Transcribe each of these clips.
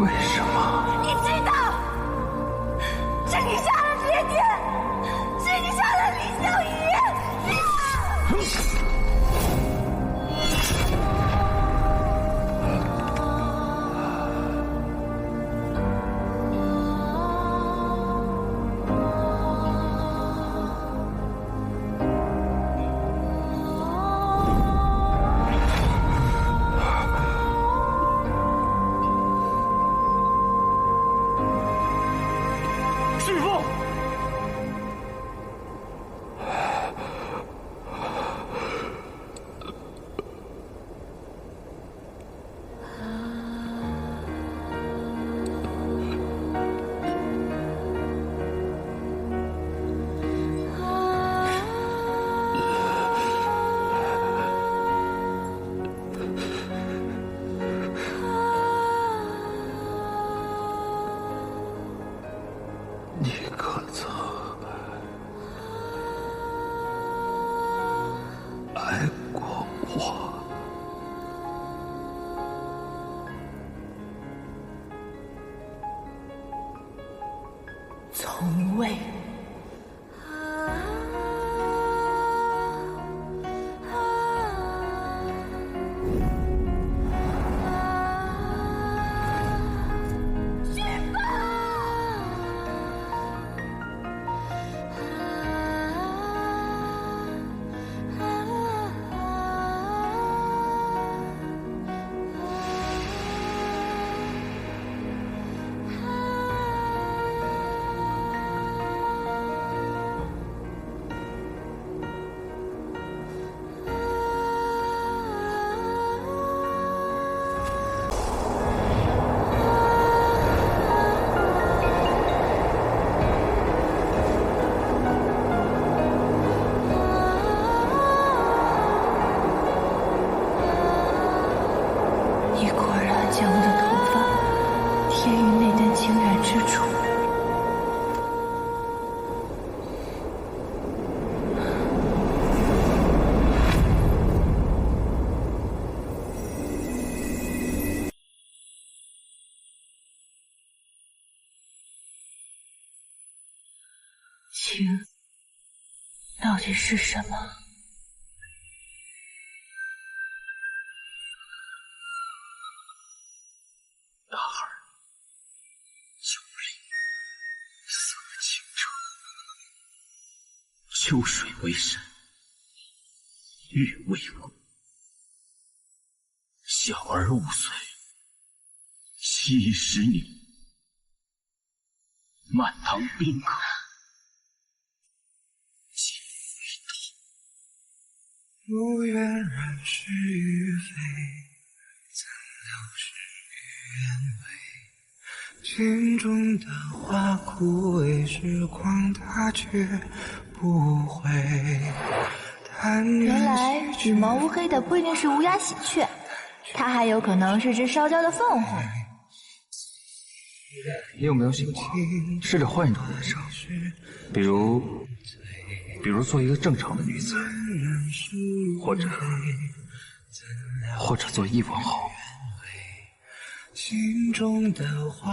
为什么？你知道，是你杀了爹爹，是你杀了李小雨。你可曾爱过我？从未。你果然将我的头发贴于那根情染之处。情到底是什么？大儿，秋水色清澈，秋水为神，玉为骨。小儿5岁，昔时你，满堂宾客。不愿染是与非，怎料事与愿违。心中的花枯萎，时光它却不回。原来羽毛乌黑的不一定是乌鸦喜鹊，它还有可能是只烧焦的凤凰。你有没有想过，试着换一种人生，比如做一个正常的女子，或者做亿文豪。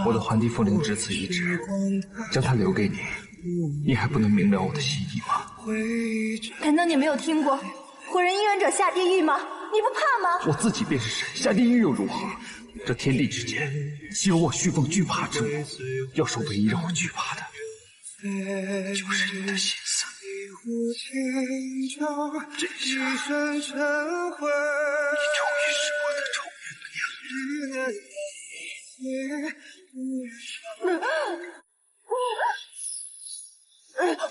我的桓帝复灵只此一指，将它留给你，你还不能明了我的心意吗？难道你没有听过火人应援者下地狱吗？你不怕吗？我自己便是神，下地狱又如何？这天地之间，岂有我虚奉惧怕之物？要是唯一让我惧怕的，就是你的心思。这下，你终于是我的宠人了呀！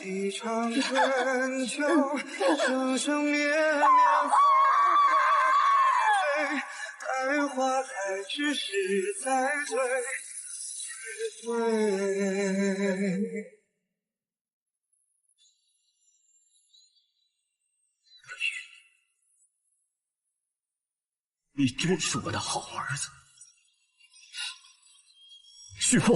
一场春秋，生生灭灭，爱花开之时再醉。你就是我的好儿子，旭父。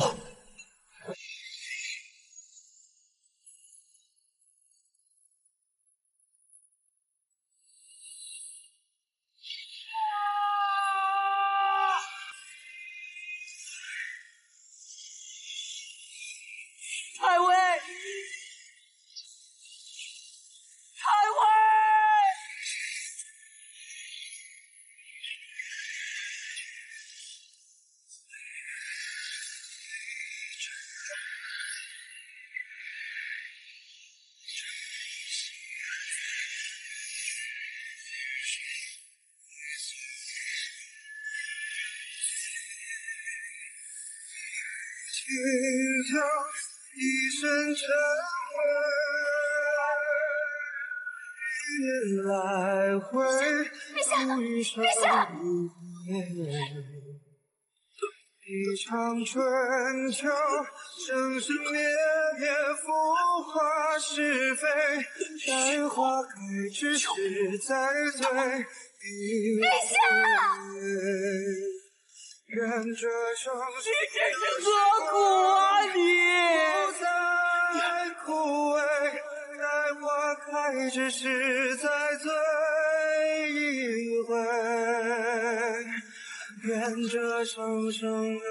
听到一声晨回，一年来回，一生无悔。一场春秋，生生灭灭，浮华是非，待花开之时再醉。陛下，愿这生你真是何苦啊你！不再枯萎，待花开之时再醉一回。愿这生生的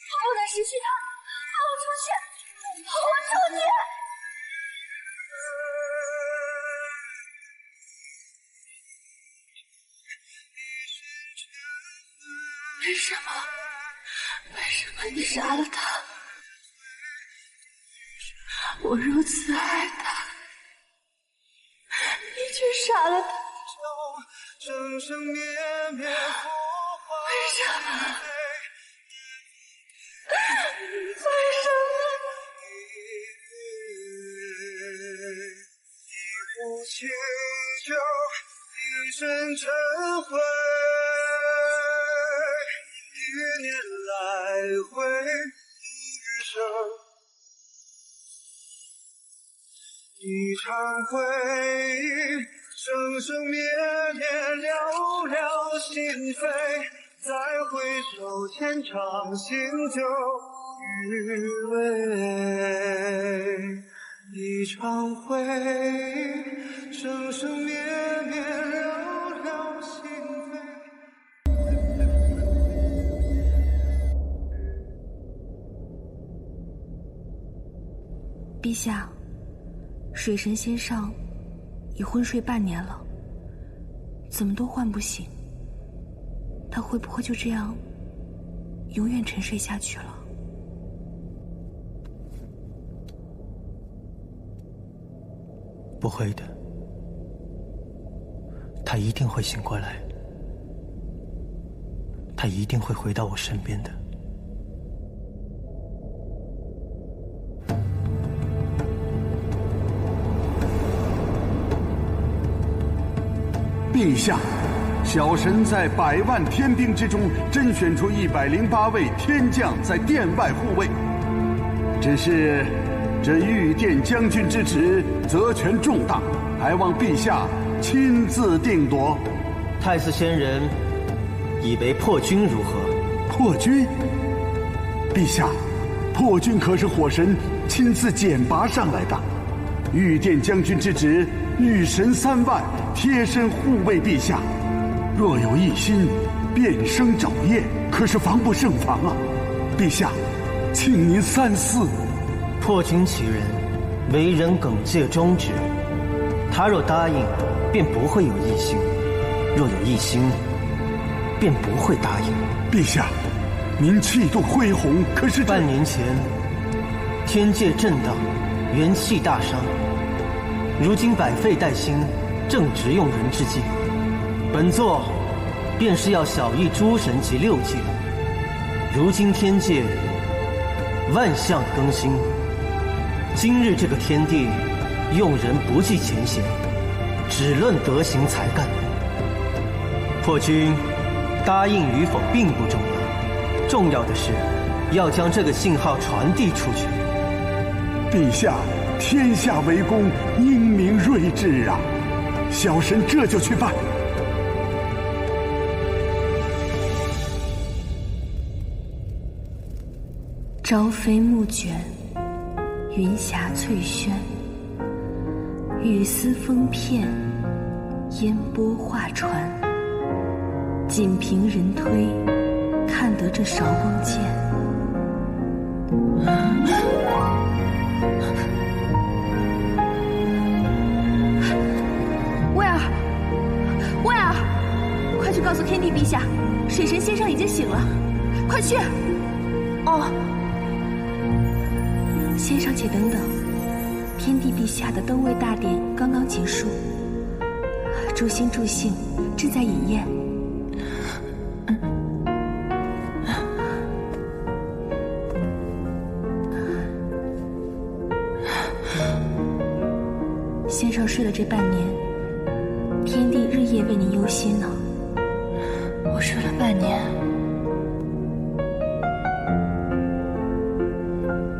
不能失去他，放我出去！放我出去！为什么你杀了他？我如此爱他，你却杀了他。生生灭灭，浮华为什么？一壶清酒，一身尘灰，一年来回，一生一场回忆。生生灭灭，寥寥心扉，再回首，天长新旧余味。一场回忆，生生灭灭，寥寥心扉。陛下，水神先生已昏睡半年了，怎么都唤不醒。他会不会就这样永远沉睡下去了？不会的，他一定会醒过来，他一定会回到我身边的。陛下，小神在100万天兵之中甄选出108位天将在殿外护卫。只是这御殿将军之职责权重大，还望陛下亲自定夺。太子仙人以为破军如何？破军？陛下，破军可是火神亲自选拔上来的。御殿将军之职，御神3万，贴身护卫陛下。若有一心，变生爪业，可是防不胜防啊！陛下，请您三思。破军其人，为人耿介忠直，他若答应，便不会有异心；若有异心，便不会答应。陛下，您气度恢宏，可是半年前，天界震荡，元气大伤。如今百废待兴，正值用人之际。本座便是要小议诸神及6界。如今天界万象更新，今日这个天地，用人不计前嫌，只论德行才干。破军答应与否并不重要，重要的是要将这个信号传递出去。陛下，天下为公，英明睿智啊！小神这就去办。朝飞暮卷，云霞翠轩，雨丝风片，烟波画船。锦屏人推，看得这韶光渐。威尔，快去告诉天帝陛下，水神先生已经醒了，快去！哦，先生且等等，天帝陛下的登位大典刚刚结束，诸星助幸，正在饮宴。先生睡了这半年，天帝日夜为您忧心呢。我睡了半年。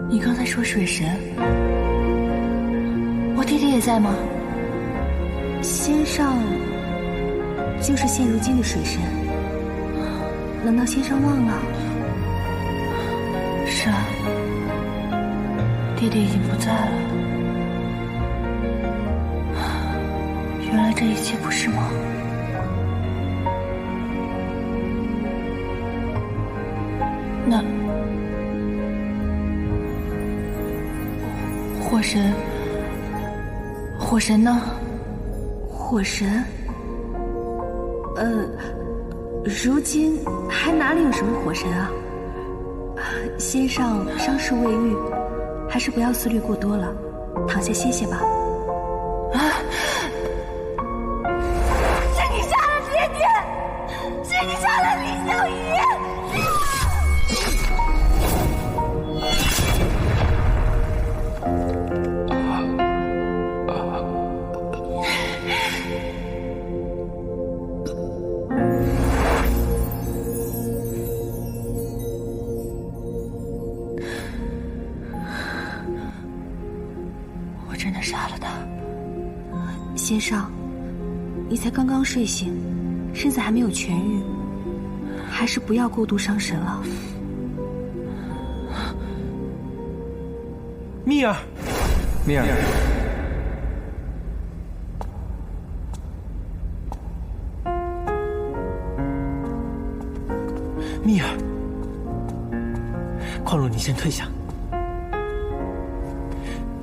你刚才说水神，我弟弟也在吗？先上就是现如今的水神，难道先生忘了？是啊，弟弟已经不在了。原来这一切不是梦。那火神呢？火神？如今还哪里有什么火神啊？先上伤势未愈，还是不要思虑过多了，躺下歇歇吧。是你杀了爹爹，是你杀了李小鱼。我真的杀了他。先上，你才刚刚睡醒，身子还没有痊愈，还是不要过度伤神了。蜜儿，蜜儿，蜜儿，况若你先退下。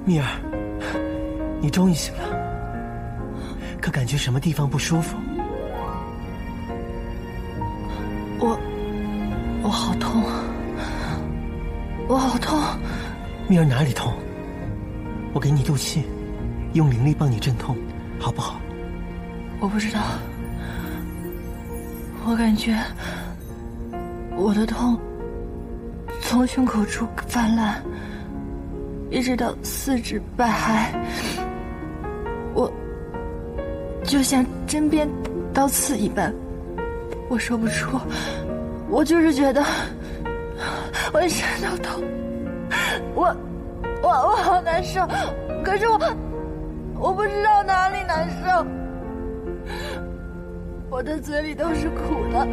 蜜儿，你终于醒了，可感觉什么地方不舒服？我好痛，我好痛。蜜儿哪里痛？我给你肚气，用灵力帮你镇痛，好不好？我不知道，我感觉我的痛从胸口处泛滥，一直到四肢百骸，我就像针砭刀刺一般，我说不出，我就是觉得浑身都痛，我好难受，可是我不知道哪里难受，我的嘴里都是苦的。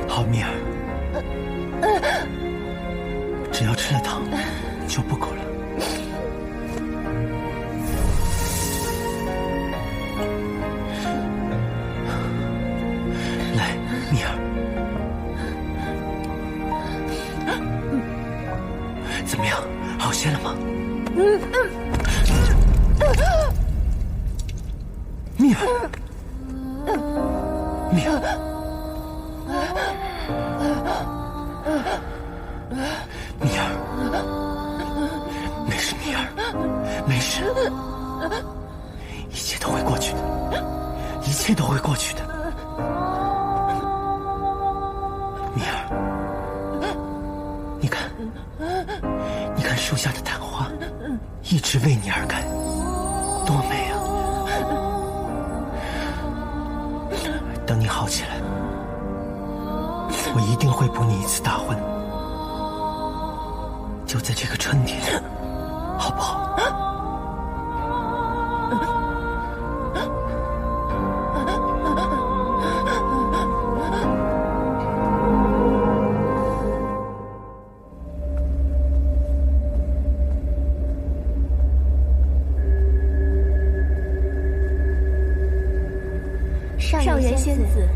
好，蜜儿，只要吃了糖就不苦了。来，蜜儿，怎么样？好些了吗？蜜儿，蜜儿，蜜儿，没事，蜜儿，没事，一切都会过去的，一切都会过去的。蜜儿，你看，你看树下的昙花，一直为你而开，多美啊！等你好起来，我一定会补你一次大婚，就在这个春天，好不好？上元仙子，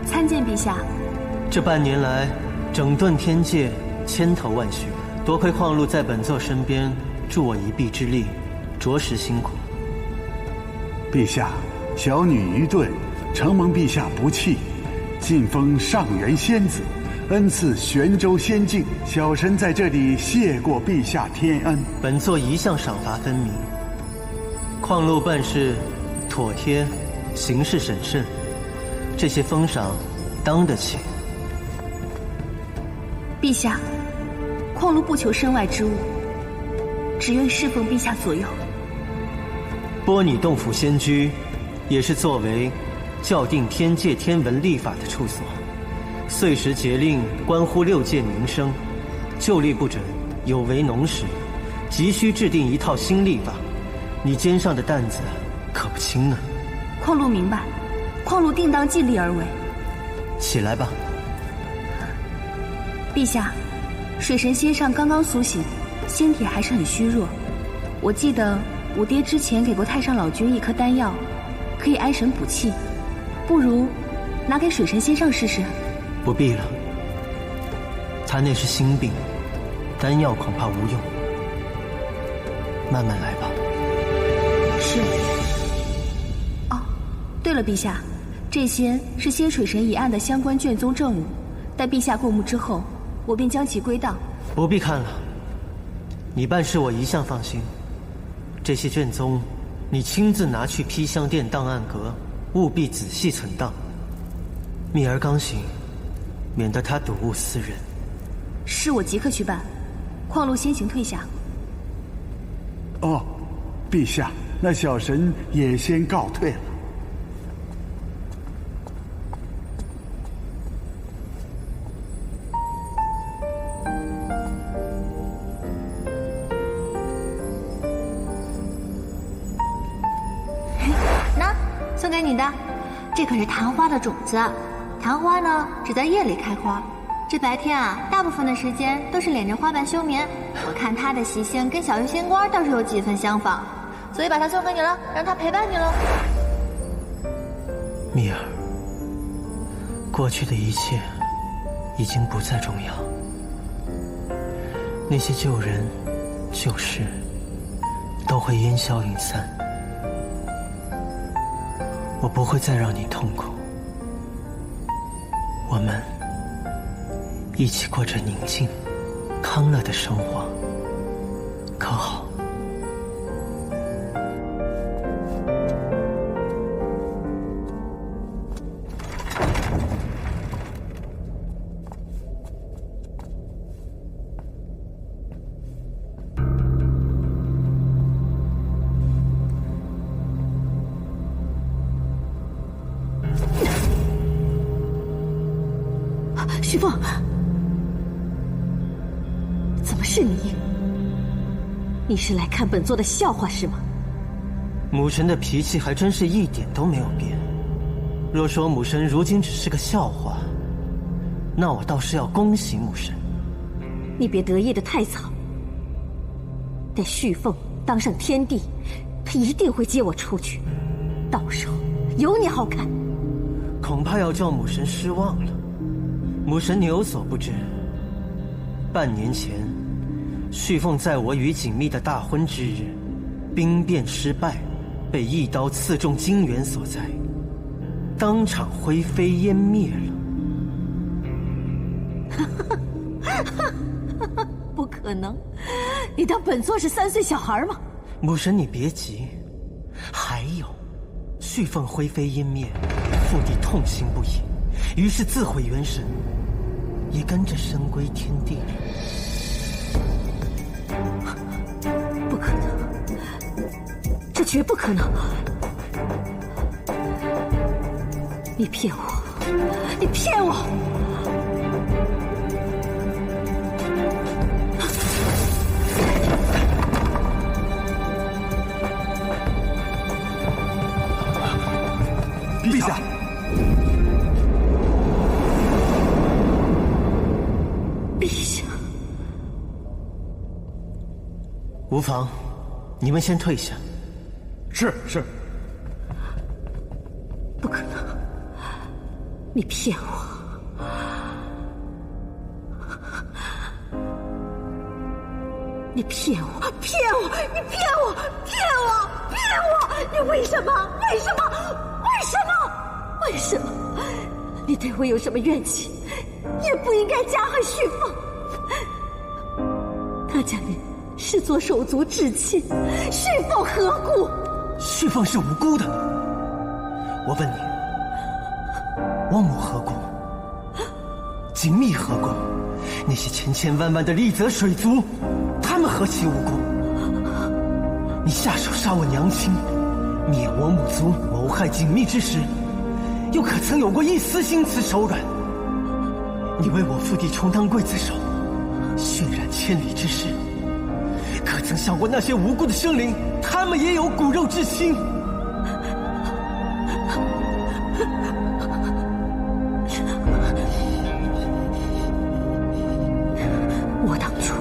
参见陛下。这半年来，整顿天界，千头万绪，多亏矿路在本座身边助我一臂之力，着实辛苦。陛下，小女愚钝，承蒙陛下不弃，晋封上元仙子，恩赐玄州仙境。小臣在这里谢过陛下天恩。本座一向赏罚分明，矿路办事妥帖，行事审慎，这些封赏当得起。陛下，矿路不求身外之物，只愿侍奉陛下左右。拨你洞府仙居，也是作为校定天界天文历法的处所，岁时节令关乎6界民生，旧历不准，有违农时，急需制定一套新历法。你肩上的担子可不轻呢。矿路明白，矿路定当尽力而为。起来吧。陛下，水神先生刚刚苏醒，仙体还是很虚弱。我记得五爹之前给过太上老君一颗丹药，可以安神补气，不如拿给水神先生试试。不必了，他那是心病，丹药恐怕无用。慢慢来吧。是。哦，对了，陛下，这些是仙水神一案的相关卷宗证物，待陛下过目之后，我便将其归档。不必看了，你办事我一向放心。这些卷宗，你亲自拿去披香殿档案阁，务必仔细存档。蜜儿刚醒，免得他睹物思人。是，我即刻去办。矿路先行退下。哦，陛下，那小神也先告退了。那，送给你的，这可是昙花的种子。昙花呢，只在夜里开花。这白天啊，大部分的时间都是敛着花瓣休眠。我看它的习性跟小鱼仙官倒是有几分相仿，所以把它送给你了，让它陪伴你喽。蜜儿，过去的一切已经不再重要，那些旧人、旧事都会烟消云散。我不会再让你痛苦，我们一起过着宁静、康乐的生活，可好？徐凤，怎么是你？你是来看本座的笑话是吗？母神的脾气还真是一点都没有变。若说母神如今只是个笑话，那我倒是要恭喜母神。你别得意的太早。待旭凤当上天帝，他一定会接我出去，到时候有你好看。恐怕要叫母神失望了。母神，你有所不知，半年前，旭凤在我与锦觅的大婚之日，兵变失败，被一刀刺中金元所在，当场灰飞烟灭了。不可能，你当本座是3岁小孩吗？母神，你别急，还有，旭凤灰飞烟灭，父帝痛心不已，于是自毁元神，也跟着深归天地了。不可能，这绝不可能！你骗我！你骗我！陛下！陛下！无妨，你们先退下。是。不可能！你骗我！你骗我！骗我！你骗我！骗我！骗我！你为什么？为什么？为什么？为什么？你对我有什么怨气，也不应该加害旭凤。他将你视作手足至亲，旭凤何故？旭凤是无辜的。我问你，汪母何辜？锦觅何辜？那些千千万万的丽泽水族，他们何其无辜？你下手杀我娘亲，灭我母族，谋害锦觅之时，又可曾有过一丝心慈手软？你为我父弟充当刽子手，渲染千里之事，可曾想过那些无辜的生灵，他们也有骨肉之亲？我当初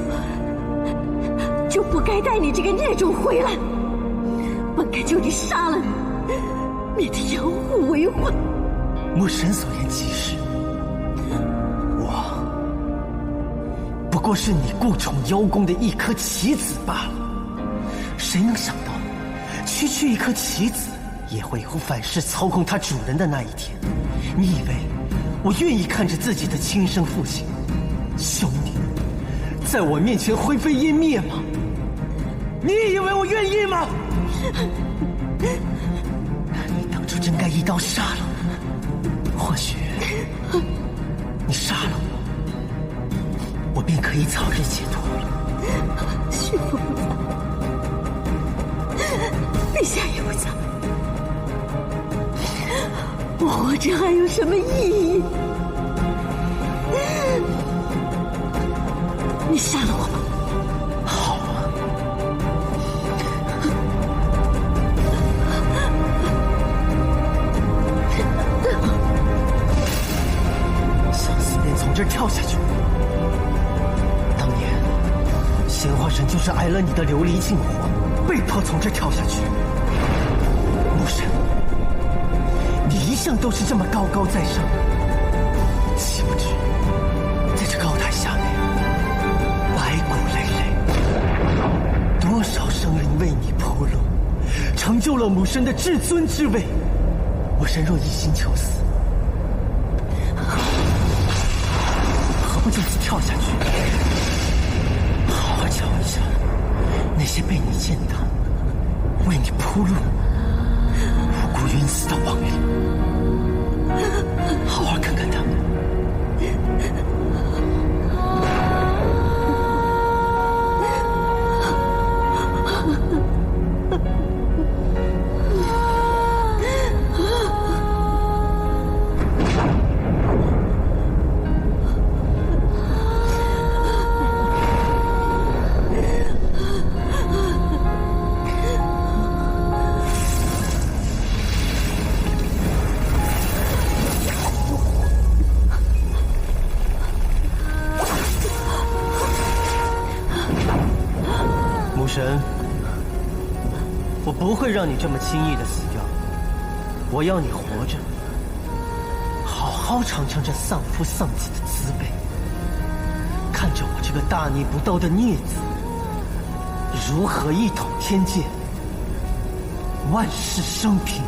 就不该带你这个孽种回来，本该就地杀了你，免得养虎为患。母神所言极是，我不过是你顾宠邀功的一颗棋子罢了。谁能想到，区区一颗棋子也会有反噬操控它主人的那一天？你以为我愿意看着自己的亲生父亲、兄弟在我面前灰飞烟灭吗？你以为我愿意吗？你当初真该一刀杀了我，或许你杀了我，我便可以早日解脱了。旭凤不在，陛下也不在，我活着还有什么意义？你杀了我吧！好啊，想死便从这儿跳下去。当年鲜花神就是挨了你的琉璃禁火，被迫从这儿跳下去。母神，你一向都是这么高高在上，岂不知在这高台下面白骨累累，多少生灵为你铺路，成就了母神的至尊之位。母神若一心求死，何不就此跳下去，好好瞧一瞧那些被你践踏、为你铺路、无辜晕死的亡灵，好好看看他们。神，我不会让你这么轻易的死掉，我要你活着，好好尝尝这丧夫丧子的滋味，看着我这个大逆不道的孽子如何一统天界，万世升平。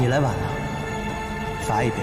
你来晚了，罚一杯。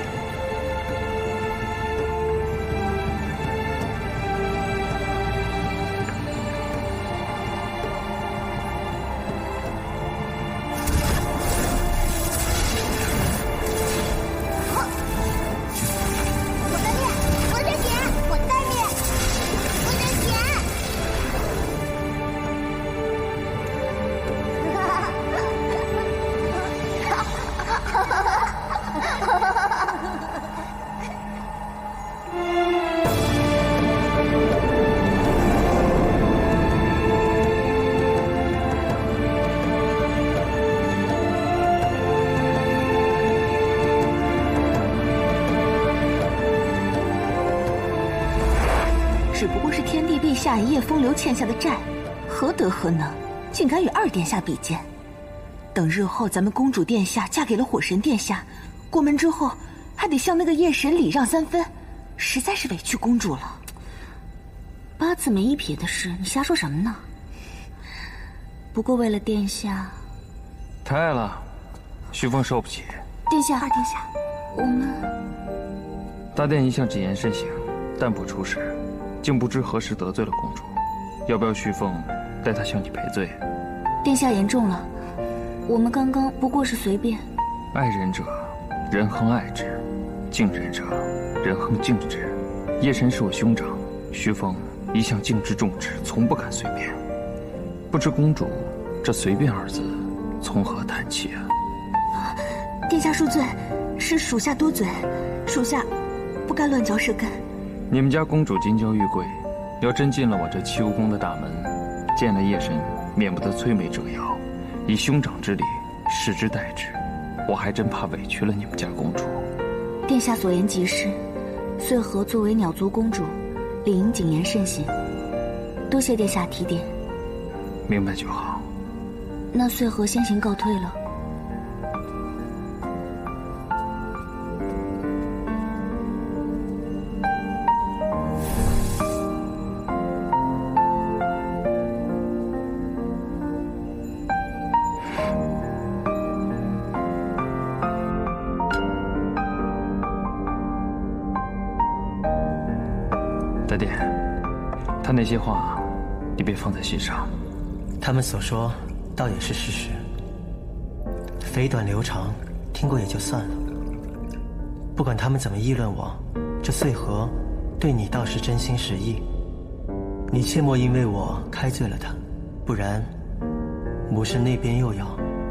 只不过是天帝陛下一夜风流欠下的债，何德何能，竟敢与二殿下比肩？等日后咱们公主殿下嫁给了火神殿下，过门之后还得向那个夜神礼让3分，实在是委屈公主了。八字没一撇的事，你瞎说什么呢？不过为了殿下，太爱了，徐凤受不起。殿下，二殿下，我们大殿一向谨言慎行，淡泊出世，竟不知何时得罪了公主。要不要徐凤带她向你赔罪？殿下言重了，我们刚刚不过是随便。爱人者，人恒爱之；敬人者，人恒敬之。夜神是我兄长，徐凤一向敬之重之，从不敢随便。不知公主这“随便”二字从何谈起啊？殿下恕罪，是属下多嘴，属下不该乱嚼舌根。你们家公主金娇玉贵，要真进了我这七蜈蚣的大门，见了夜神，免不得摧眉折腰。以兄长之礼，视之待之，我还真怕委屈了你们家公主。殿下所言极是，穗禾作为鸟族公主，理应谨言慎行。多谢殿下提点。明白就好。那穗禾先行告退了。大殿，他那些话，你别放在心上。他们所说，倒也是事实。蜚短流长，听过也就算了。不管他们怎么议论我，这穗禾对你倒是真心实意。你切莫因为我开罪了他，不然母神那边又要……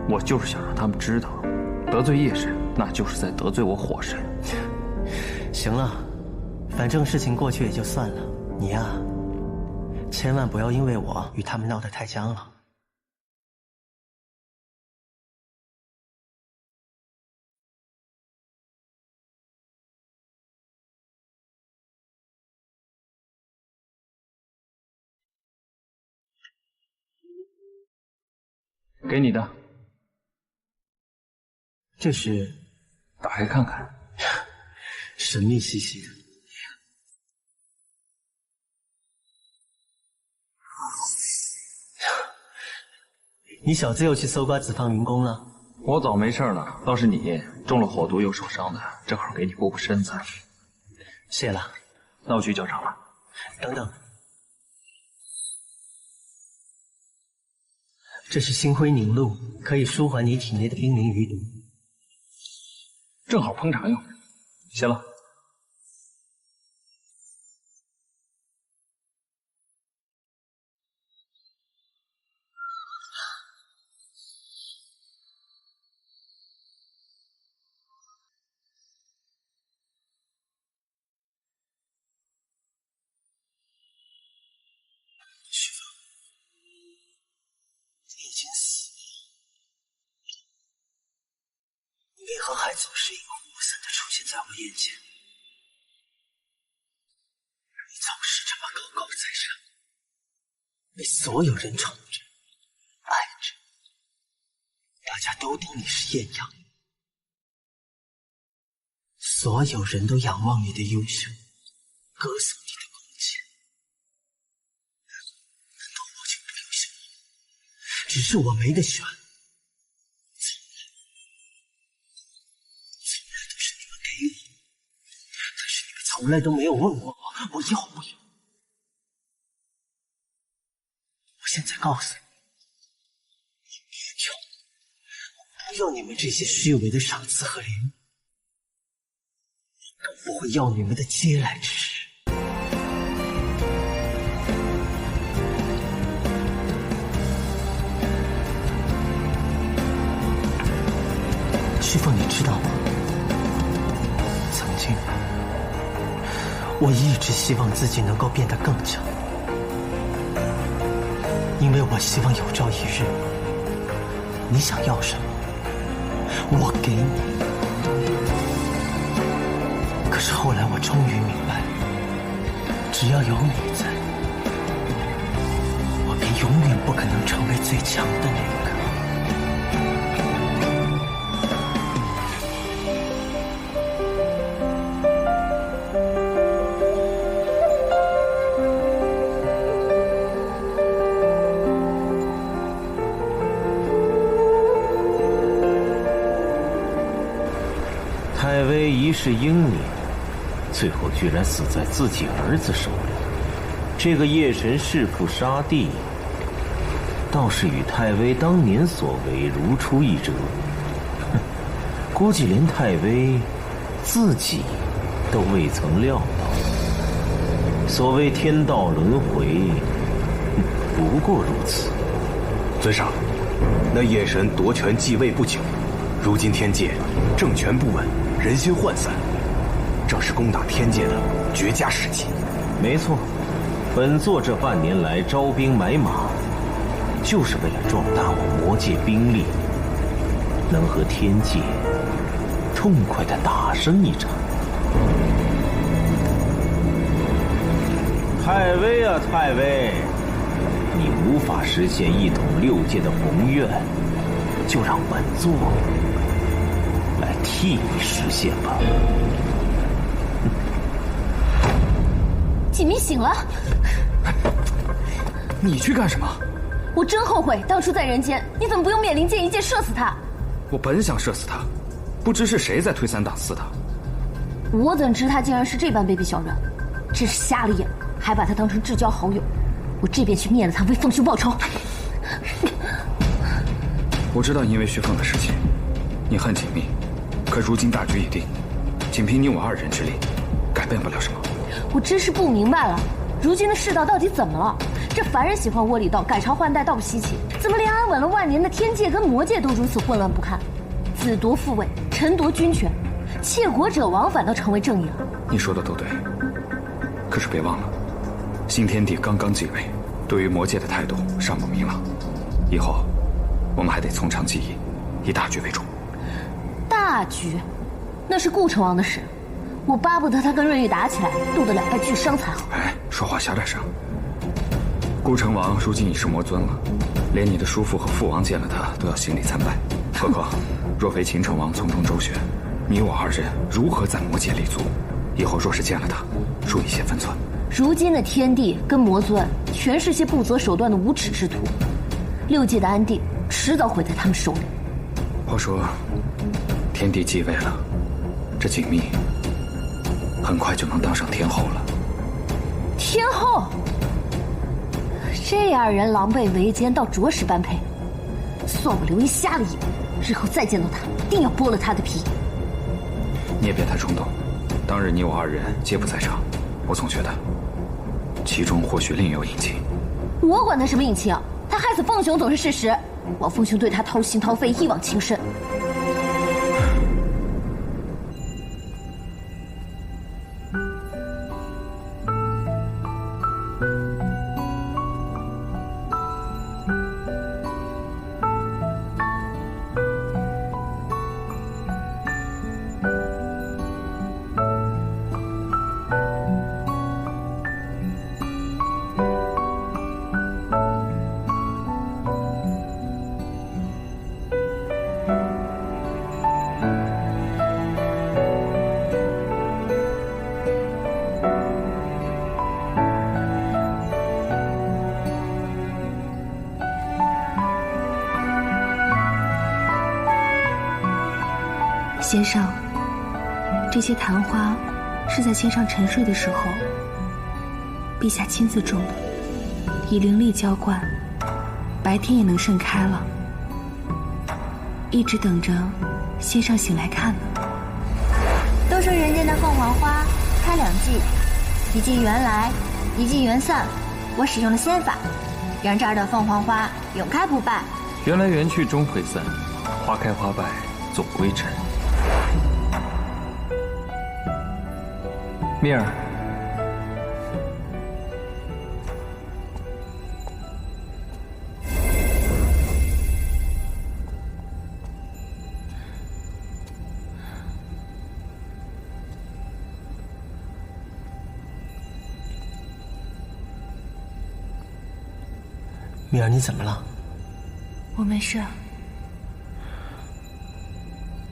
我就是想让他们知道，得罪夜神，那就是在得罪我火神。行了，反正事情过去也就算了。你呀，千万不要因为我与他们闹得太僵了。给你的，这是打开看看。神秘兮兮的。你小子又去搜刮子房云宫了？我早没事了，倒是你中了火毒又受伤的，正好给你补补身子。谢了。那我去教场了。等等，这是星辉凝露，可以舒缓你体内的冰灵余毒，正好烹茶用。谢了。徐凤，你已经死了，你为何还总是阴魂不散地出现在我眼前？你总是这么高高在上，被所有人宠着、爱着，大家都当你是艳阳，所有人都仰望你的优秀，歌颂你的恭敬。难道我就不优秀吗？只是我没得选。从来都没有问过我要不要。我现在告诉你，我不要你们这些虚伪的赏赐和礼物，更不会要你们的嗟来之食。旭凤，你知道吗？曾经，我一直希望自己能够变得更强，因为我希望有朝一日，你想要什么，我给你。可是后来我终于明白，只要有你在，我便永远不可能成为最强的那个。太微一世英明，最后居然死在自己儿子手里。这个夜神弑父杀弟，倒是与太微当年所为如出一辙。哼，估计连太微自己都未曾料到。所谓天道轮回，不过如此。尊上，那夜神夺权继位不久，如今天界政权不稳，人心涣散，正是攻打天界的绝佳时机。没错，本座这半年来招兵买马，就是为了壮大我魔界兵力，能和天界痛快地打生一场。太微啊太微，你无法实现一统六界的宏愿，就让本座来替你实现吧。锦觅醒了，你去干什么？我真后悔当初在人间，你怎么不用灭灵剑一箭射死他？我本想射死他，不知是谁在推三挡四的。我怎知他竟然是这般卑鄙小人，真是瞎了眼，还把他当成至交好友。我这便去灭了他，为凤兄报仇。我知道因为薛凤的事情，你恨锦觅，可如今大局已定，仅凭你我二人之力，改变不了什么。我真是不明白了，如今的世道到底怎么了？这凡人喜欢窝里斗，改朝换代倒不稀奇，怎么连安稳了万年的天界跟魔界都如此混乱不堪？子夺父位，臣夺军权，窃国者亡反倒成为正义了。你说的都对，可是别忘了，新天帝刚刚继位，对于魔界的态度尚不明朗，以后我们还得从长计议，以大局为重。大局，那是顾成王的事。我巴不得他跟瑞玉打起来，斗得两败俱伤才好。哎，说话小点声。顾成王如今已是魔尊了，连你的叔父和父王见了他都要行礼参拜，何况若非秦成王从中周旋，你我二人如何在魔界立足？以后若是见了他，注意些分寸。如今的天帝跟魔尊全是些不择手段的无耻之徒，六界的安定迟早毁在他们手里。话说，天帝继位了，这锦觅很快就能当上天后了。天后，这二人狼狈为奸，倒着实般配。算我刘一瞎了眼，日后再见到他，定要剥了他的皮。你也别太冲动，当日你我二人皆不在场，我总觉得其中或许另有隐情。我管他什么隐情，他害死凤雄总是事实。王凤雄对他掏心掏肺，一往情深。先生，这些昙花是在天上沉睡的时候，陛下亲自种的，以灵力浇灌，白天也能盛开了。一直等着先生醒来看呢。都说人间的凤凰花开2季，一季原来，一季元散。我使用了仙法，让这儿的凤凰花永开不败。缘来缘去终会散，花开花败总归尘。蜜儿，蜜儿，你怎么了？我没事。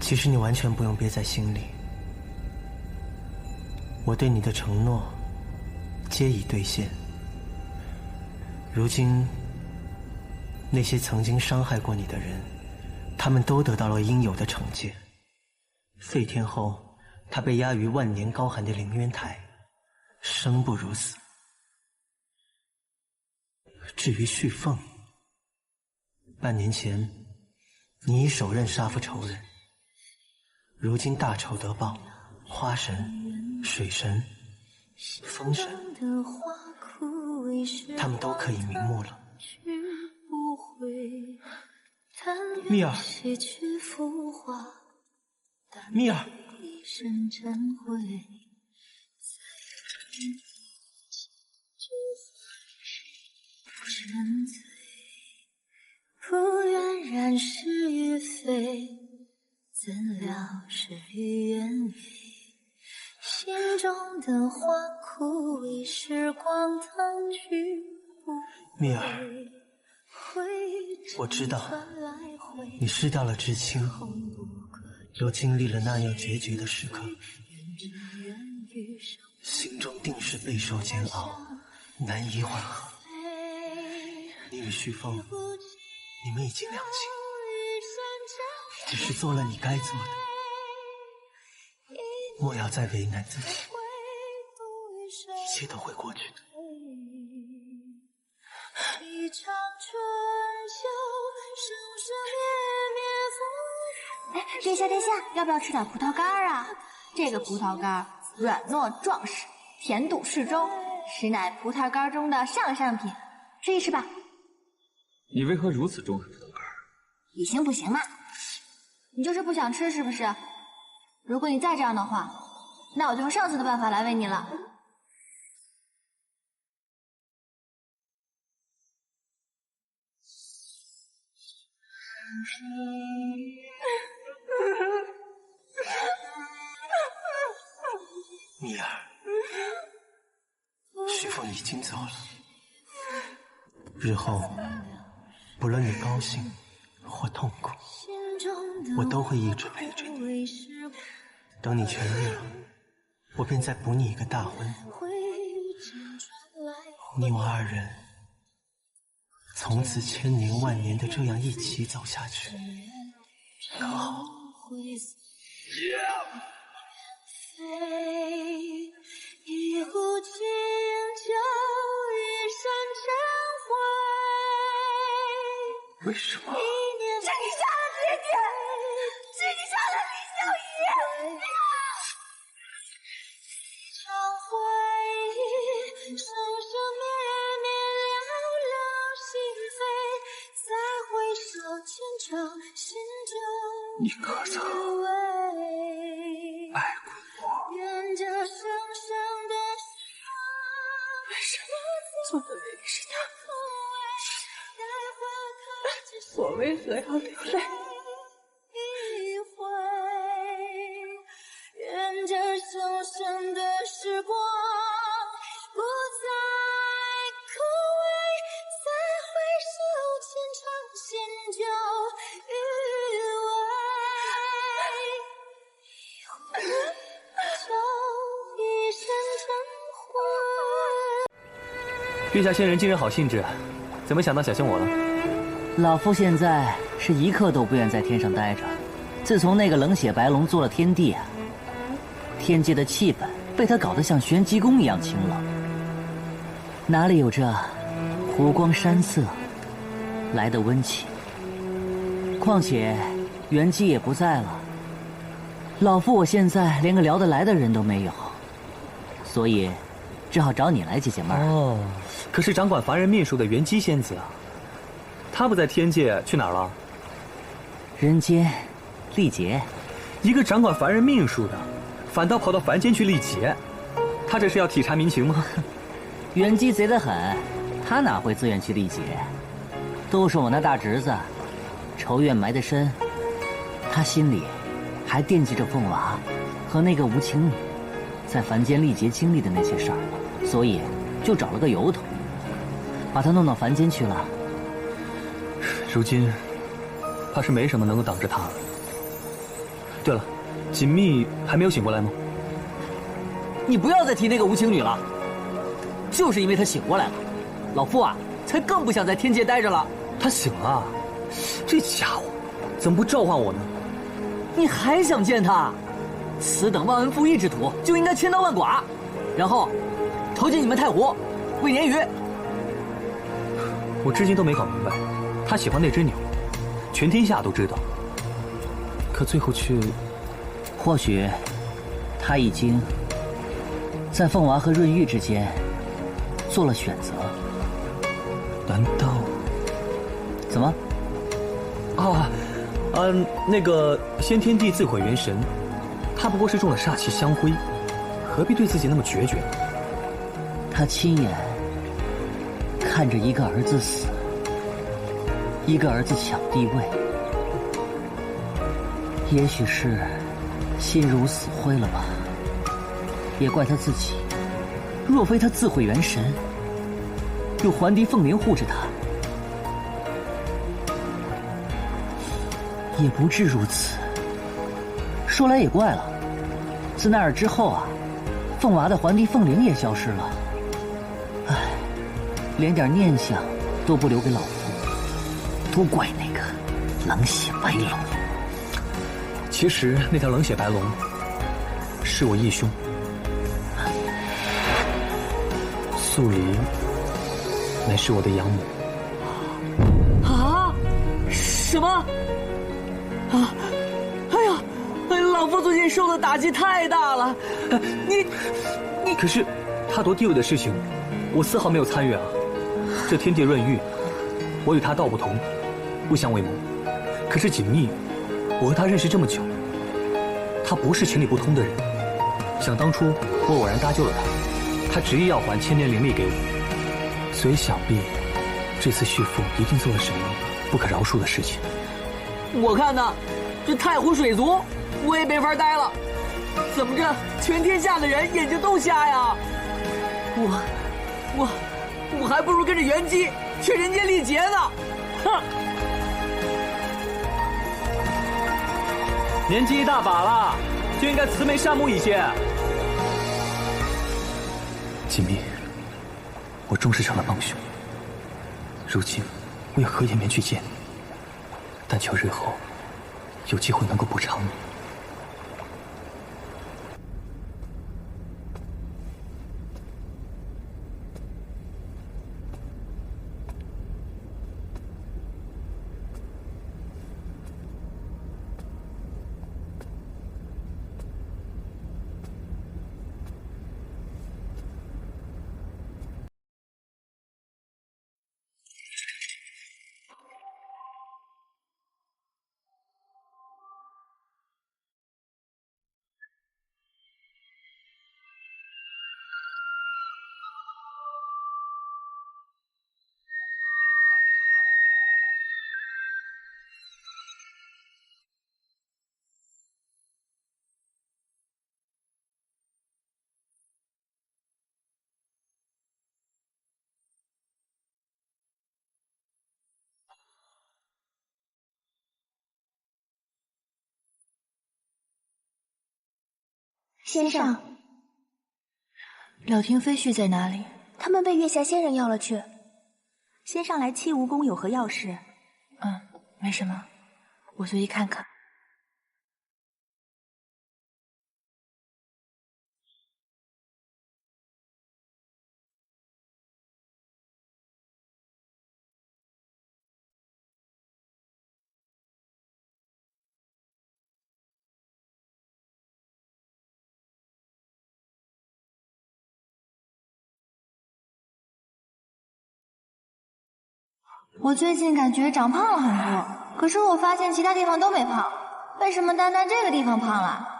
其实你完全不用憋在心里，我对你的承诺皆已兑现。如今，那些曾经伤害过你的人，他们都得到了应有的惩戒。废天后，他被压于万年高寒的凌渊台，生不如死。至于旭凤，半年前你以手刃杀父仇人，如今大仇得报，花神、水神、风神，他们都可以瞑目了。蜜儿，蜜儿，不愿染是与非，怎料事与愿违。心中的花枯萎，时光腾去不蜜儿，我知道你失掉了知青，又经历了那样决绝的时刻，心中定是备受煎熬，难以缓和。你与旭凤，你们已经两清，只是做了你该做的，莫要再为难自己，一切都会过去的。一场春秋，生生灭灭哎，殿下殿下，要不要吃点葡萄干啊？这个葡萄干软糯壮实，甜度适中，实乃葡萄干中的上上品，吃一吃吧。你为何如此重视葡萄干？你行不行嘛？你就是不想吃是不是？如果你再这样的话，那我就用上次的办法来喂你了。蜜儿，旭凤已经走了，日后不论你高兴或痛苦，我都会一直陪着你。等你痊愈了，我便再补你一个大婚，你我二人从此千年万年的这样一起走下去，可好？一壶清酒，一身尘灰。为什么？是你杀了爹爹，是你杀了李小雨。一场回忆，生生灭灭，了了心扉。再回首，前程心中你可曾爱过我？愿这生生的时光，为什么做的明明是他？我为何要流泪？愿这生生的时光不再枯萎，再回首，前程新旧余味。就一身尘灰。月下仙人今日好兴致，怎么想到小心我了？老夫现在是一刻都不愿在天上待着。自从那个冷血白龙做了天帝啊，天界的气氛被他搞得像玄机宫一样清冷，哪里有这湖光山色来的温情？况且元姬也不在了，老夫我现在连个聊得来的人都没有，所以只好找你来解解闷儿。哦，可是掌管凡人命数的元姬仙子啊，她不在天界去哪儿了？人间历劫。一个掌管凡人命数的，反倒跑到凡间去历劫，他这是要体察民情吗？元姬贼得很，他哪会自愿去历劫？都是我那大侄子，仇怨埋得深，他心里还惦记着凤娃和那个无情女在凡间历劫经历的那些事儿，所以就找了个由头，把他弄到凡间去了。如今，怕是没什么能够挡着他了。对了，锦觅还没有醒过来吗？你不要再提那个无情女了，就是因为她醒过来了，老夫啊才更不想在天界待着了。她醒了，这家伙怎么不召唤我呢？你还想见她？此等忘恩负义之徒就应该千刀万剐，然后投进你们太湖喂鲶鱼。我至今都没搞明白，他喜欢那只鸟，全天下都知道，可最后却……或许他已经在凤娃和润玉之间做了选择。难道？怎么？那个先天地自毁元神，他不过是中了煞气香灰，何必对自己那么决绝？他亲眼看着一个儿子死，一个儿子抢地位，也许是心如死灰了吧。也怪他自己，若非他自毁元神，有环帝凤灵护着他，也不至如此。说来也怪了，自那儿之后啊，凤娃的环帝凤灵也消失了。唉，连点念想都不留给老夫，都怪那个冷血白龙。其实那条冷血白龙是我义兄素离，乃是我的养母。啊？什么？啊！哎呀，老夫最近受的打击太大了。你……可是他夺地位的事情，我丝毫没有参与啊。这天地润玉，我与他道不同，不相为谋。可是锦觅，我和他认识这么久，他不是情理不通的人。想当初我偶然搭救了他，他执意要还千年灵力给我，所以想必这次弑父一定做了什么不可饶恕的事情。我看呢，这太湖水族我也没法待了。怎么着，全天下的人眼睛都瞎呀？我还不如跟着元姬去人间历劫呢！哼！年纪一大把了，就应该慈眉善目一些。锦觅，我终是成了帮凶。如今我也何颜面去见你？但求日后有机会能够补偿你。先生，了廷妃婿在哪里？他们被月下仙人要了去。先上来七蜈蚣有何要事？没什么，我随意看看。我最近感觉长胖了很多，可是我发现其他地方都没胖，为什么单单这个地方胖了？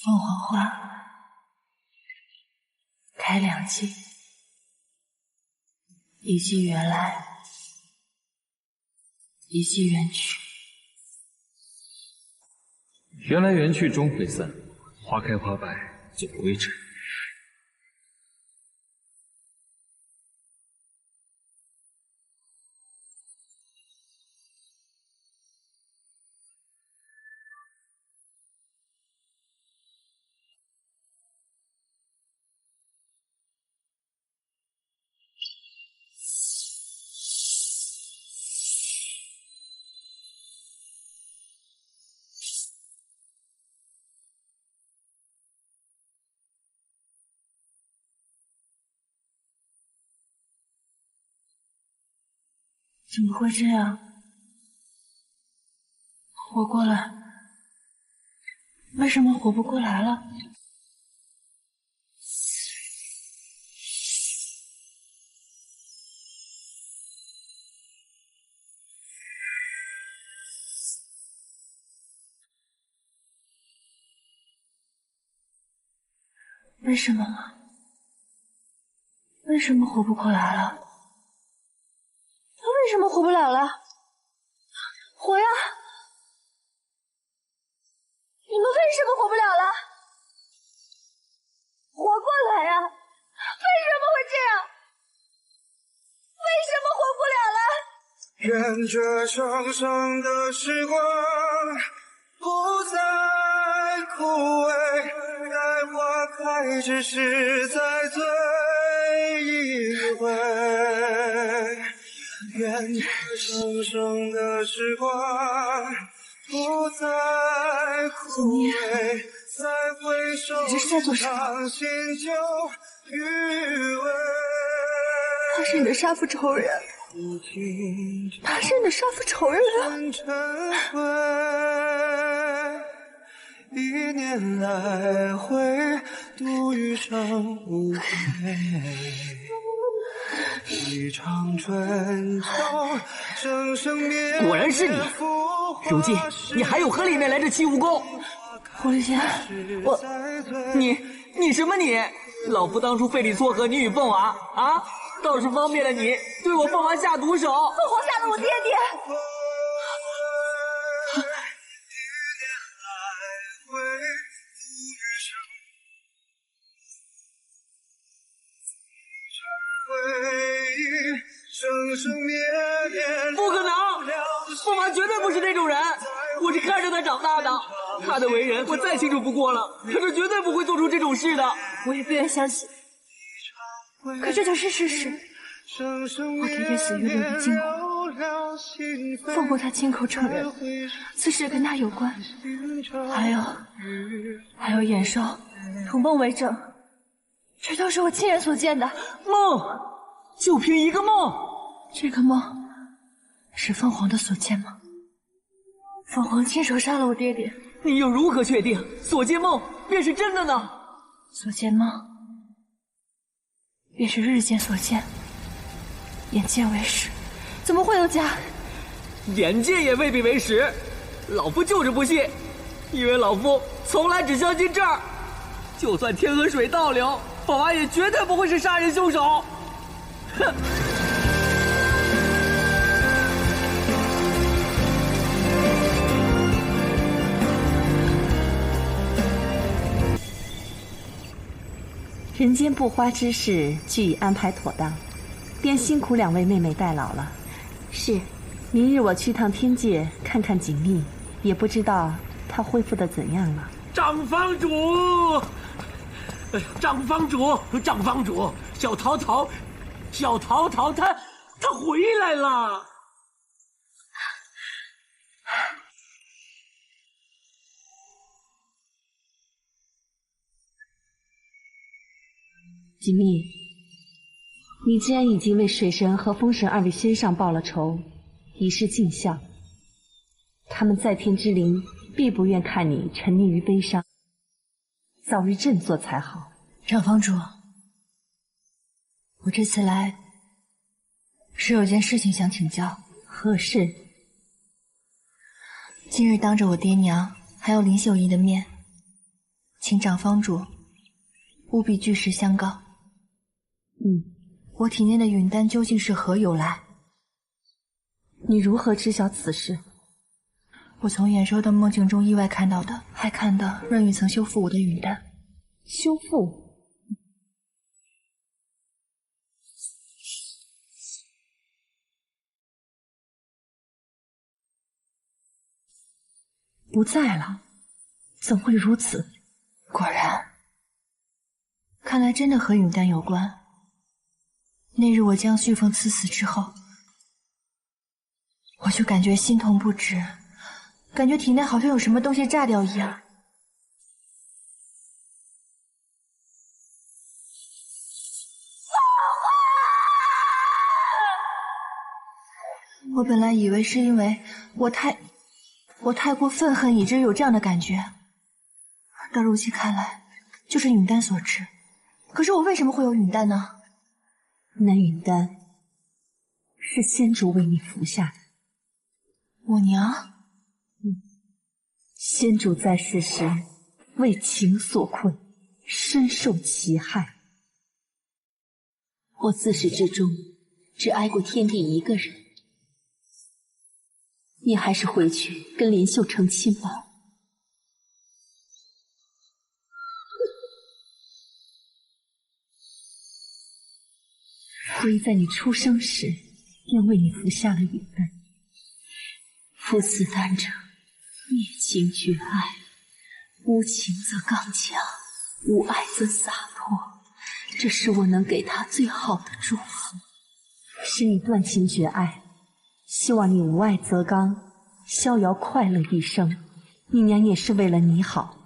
凤凰花开2季，一季缘来，一季缘去。缘来缘去终会散，花开花败总归真。怎么会这样？活过来，为什么活不过来了？为什么？为什么活不过来了？为什么活不了了？活呀！你们为什么活不了了？活过来呀！为什么会这样？为什么活不了了？愿这长长的时光不再枯萎，待花开之时再醉一回。愿这生生的时光不再枯萎，再回首尝新旧余味。他是你的杀父仇人，他是你的杀父仇人啊！一年来回，度余生无悔。一场春秋，生生灭。果然是你！如今你还有何脸面来这齐武功？狐狸仙，你什么你？老夫当初费力撮合你与凤娃啊，倒是方便了你对我凤娃下毒手。凤凰杀了我爹爹。不可能，凤娃绝对不是那种人，我是看着他长大的，他的为人我再清楚不过了，他是绝对不会做出这种事的。我也不愿相信，可这就是事实。我爹爹死于六一惊鸿，凤凰他亲口承认此事跟他有关，还有眼兽同梦为证，这都是我亲眼所见的。梦，就凭一个梦，这个梦是凤凰的所见吗？凤凰亲手杀了我爹爹，你又如何确定所见梦便是真的呢？所见梦便是日见所见，眼见为实，怎么会有假？眼见也未必为实，老夫就是不信，因为老夫从来只相信这儿，就算天河水倒流，凤娃也绝对不会是杀人凶手。哼！人间布花之事俱已安排妥当，便辛苦两位妹妹代劳了。是，明日我去趟天界看看锦觅，也不知道她恢复的怎样了。张房主，张房主，张房主，小桃桃她回来了。锦觅，你既然已经为水神和风神二位先上报了仇，以示尽孝，他们在天之灵必不愿看你沉溺于悲伤，早日振作才好。长房主，我这次来是有件事情想请教。何事？今日当着我爹娘还有林秀仪的面，请长房主务必据实相告。我体内的允丹究竟是何由来？你如何知晓此事？我从眼收的梦境中意外看到的，还看到润玉曾修复我的允丹。修复？不在了，怎会如此？果然，看来真的和允丹有关。那日我将旭凤刺死之后，我就感觉心痛不止，感觉体内好像有什么东西炸掉一样。我本来以为是因为我太过愤恨，以至于有这样的感觉，到如今看来，就是允丹所致。可是我为什么会有允丹呢？那允丹是仙主为你服下的。我娘？仙主在世时为情所困，深受其害。我自始至终只爱过天帝一个人。你还是回去跟林秀成亲吧。所以在你出生时便为你服下了允丹。服此丹者，灭情绝爱，无情则刚强，无爱则洒脱，这是我能给他最好的祝福。使你断情绝爱，希望你无爱则刚，逍遥快乐一生。你娘也是为了你好，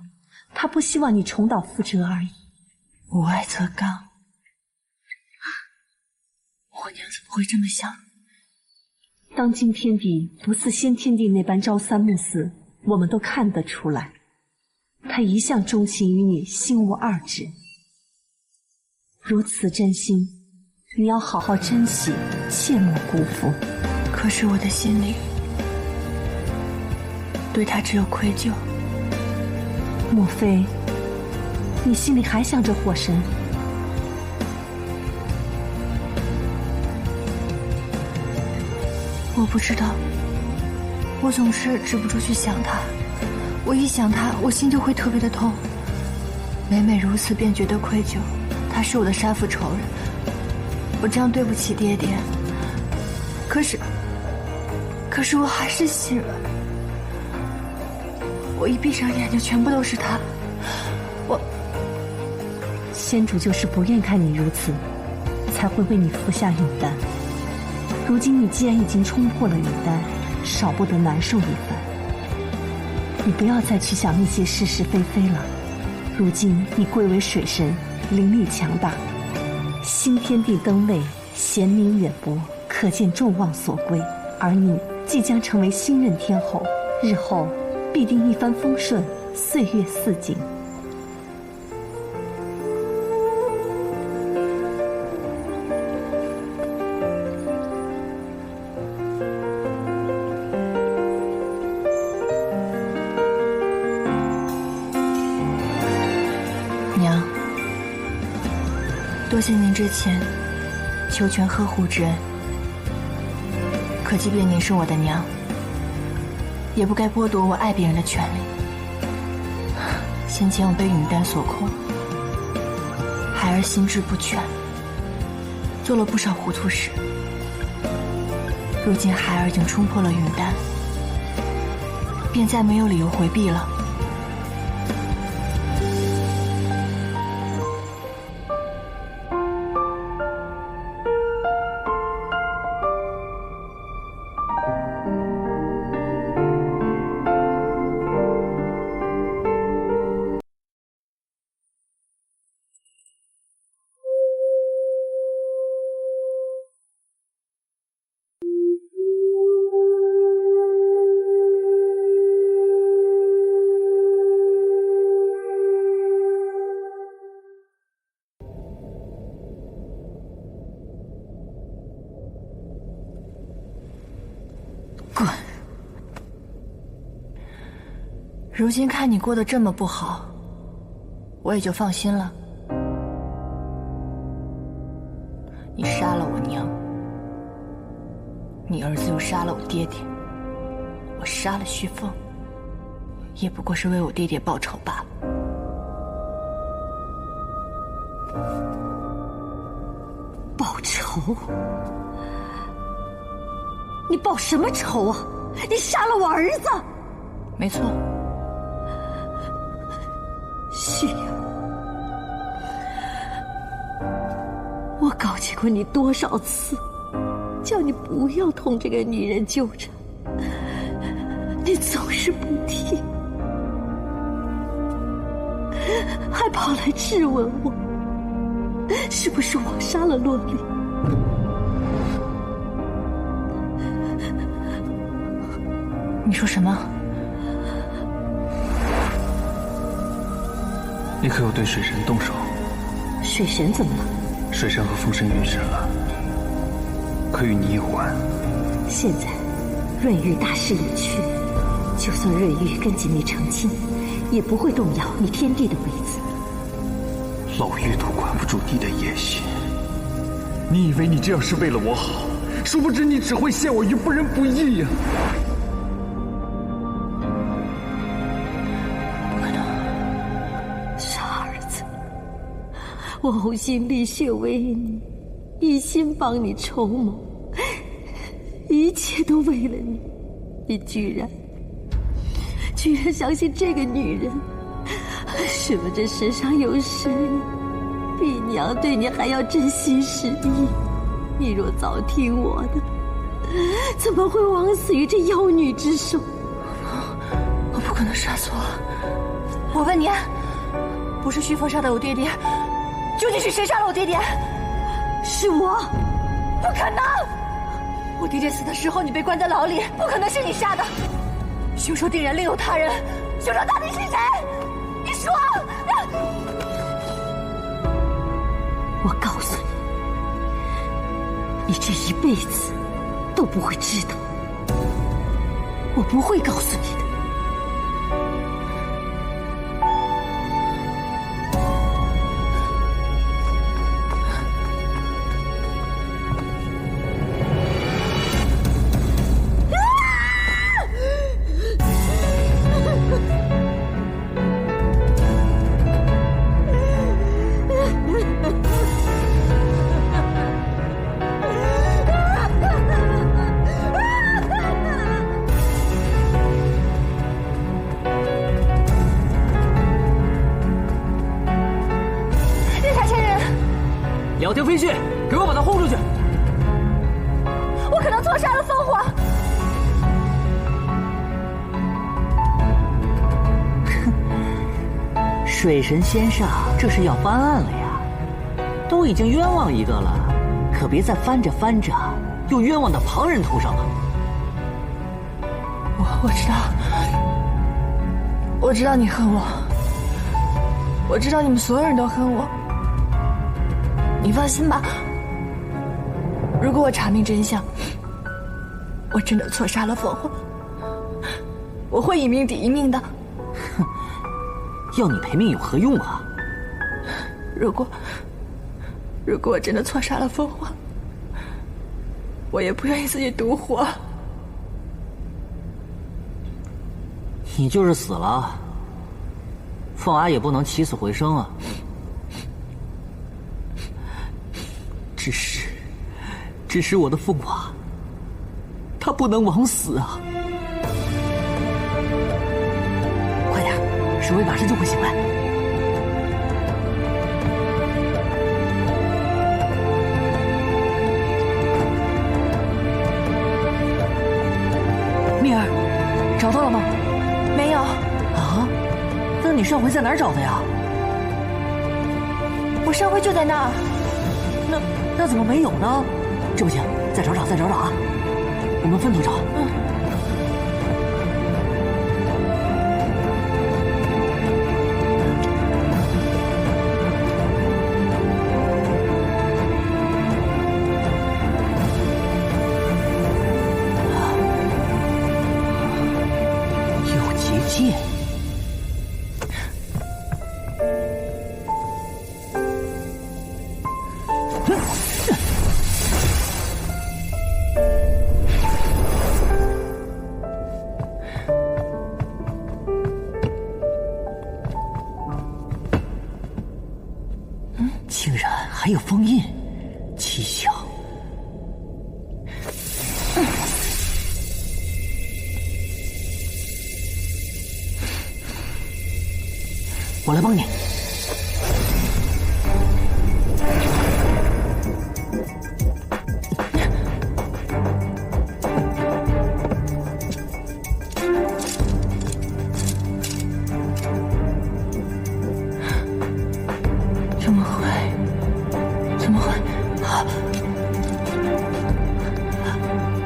她不希望你重蹈覆辙而已。无爱则刚，我娘怎么会这么想？当今天帝不似先天帝那般朝三暮四，我们都看得出来。他一向钟情于你，心无二致。如此真心，你要好好珍惜，切莫辜负。可是我的心里对他只有愧疚。莫非你心里还想着火神？我不知道，我总是止不住去想他。我一想他，我心就会特别的痛。每每如此，便觉得愧疚。他是我的杀父仇人，我这样对不起爹爹。可是我还是心软。我一闭上眼就全部都是他。仙主就是不愿看你如此，才会为你服下允丹。如今你既然已经冲破了允丹，少不得难受一番。你不要再去想那些是是非非了。如今你贵为水神，灵力强大，新天地登位，贤明远播，可见众望所归。而你即将成为新任天后，日后必定一帆风顺，岁月似锦。娘，多谢您之前求全呵护之恩。可即便您是我的娘，也不该剥夺我爱别人的权利。先前我被允丹所控，孩儿心智不全，做了不少糊涂事。如今孩儿已经冲破了允丹，便再没有理由回避了。如今看你过得这么不好，我也就放心了。你杀了我娘，你儿子又杀了我爹爹，我杀了旭凤，也不过是为我爹爹报仇罢了。报仇？你报什么仇啊？你杀了我儿子！没错。旭阳，我告诫过你多少次，叫你不要同这个女人纠缠，你总是不听，还跑来质问我，是不是我杀了洛丽？你说什么？你可有对水神动手？水神怎么了？水神和风神陨神了，可与你一环。现在润玉大势已去，就算润玉跟锦觅成亲，也不会动摇你天帝的位子。老妪都管不住你的野心。你以为你这样是为了我好，殊不知你只会陷我于不仁不义呀！我呕心沥血为你，一心帮你筹谋，一切都为了你，你居然相信这个女人，什么这世上有实力，比娘对你还要真心实意。你若早听我的，怎么会枉死于这妖女之手？我不可能杀错了。我问你，不是旭凤杀的我爹爹，究竟是谁杀了我爹爹？是我。不可能！我爹爹死的时候你被关在牢里，不可能是你杀的。凶手定然另有他人，凶手到底是谁？你说！我告诉你，你这一辈子都不会知道，我不会告诉你的。两条飞讯，给我把他轰出去！我可能错杀了凤凰。水神先生，这是要翻案了呀！都已经冤枉一个了，可别再翻着翻着又冤枉到旁人头上了。我知道，我知道你恨我，我知道你们所有人都恨我。你放心吧，如果我查明真相，我真的错杀了凤凰，我会以命抵一命的。哼，要你赔命有何用啊？如果我真的错杀了凤凰，我也不愿意自己独活。你就是死了，凤阿也不能起死回生啊。只是我的凤娃，她不能枉死啊！快点，守卫马上就会醒来。蜜儿，找到了吗？没有。啊？那你上回在哪儿找的呀？我上回就在那儿。那怎么没有呢？这不行，再找找啊！我们分头找。有结界，竟然还有封印，蹊跷。我来帮你。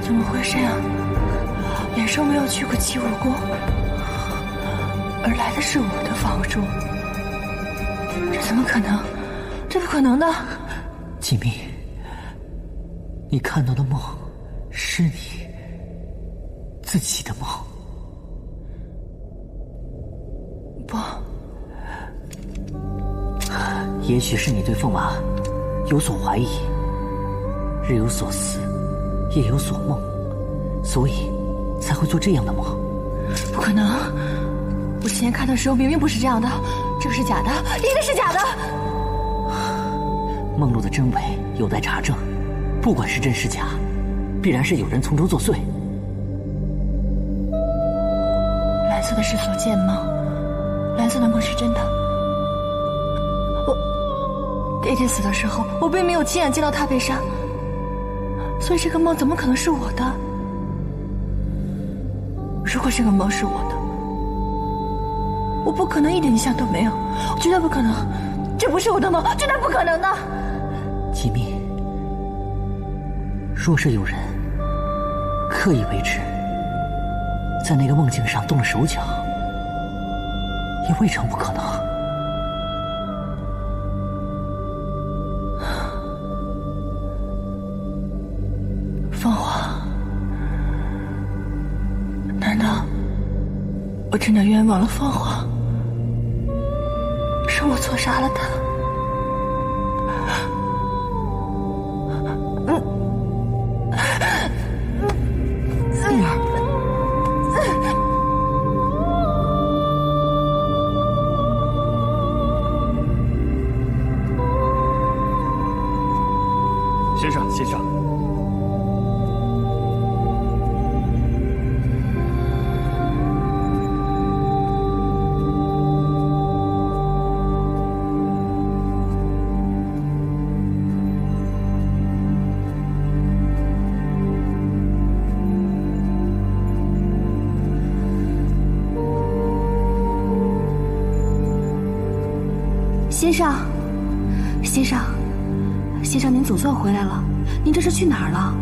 怎么会这样？衍兽没有去过齐武宫，而来的是我的房主，这怎么可能？这不可能的！锦觅，你看到的梦是你自己的梦。不，也许是你对凤娃有所怀疑，日有所思，夜有所梦，所以才会做这样的梦。不可能！我之前看的时候明明不是这样的，这个是假的，一定是假的。梦露的真伪有待查证，不管是真是假，必然是有人从中作祟。蓝色的是所见吗？蓝色的梦是真的。爹爹死的时候，我并没有亲眼见到他被杀，所以这个梦怎么可能是我的？如果这个梦是我的，我不可能一点印象都没有，绝对不可能，这不是我的梦，绝对不可能的。锦觅，若是有人刻意为之，在那个梦境上动了手脚，也未尝不可能。凤凰，难道我真的冤枉了凤凰？是我错杀了他？蜜儿，先生，先生。先生，先生，先生，您总算回来了。您这是去哪儿了？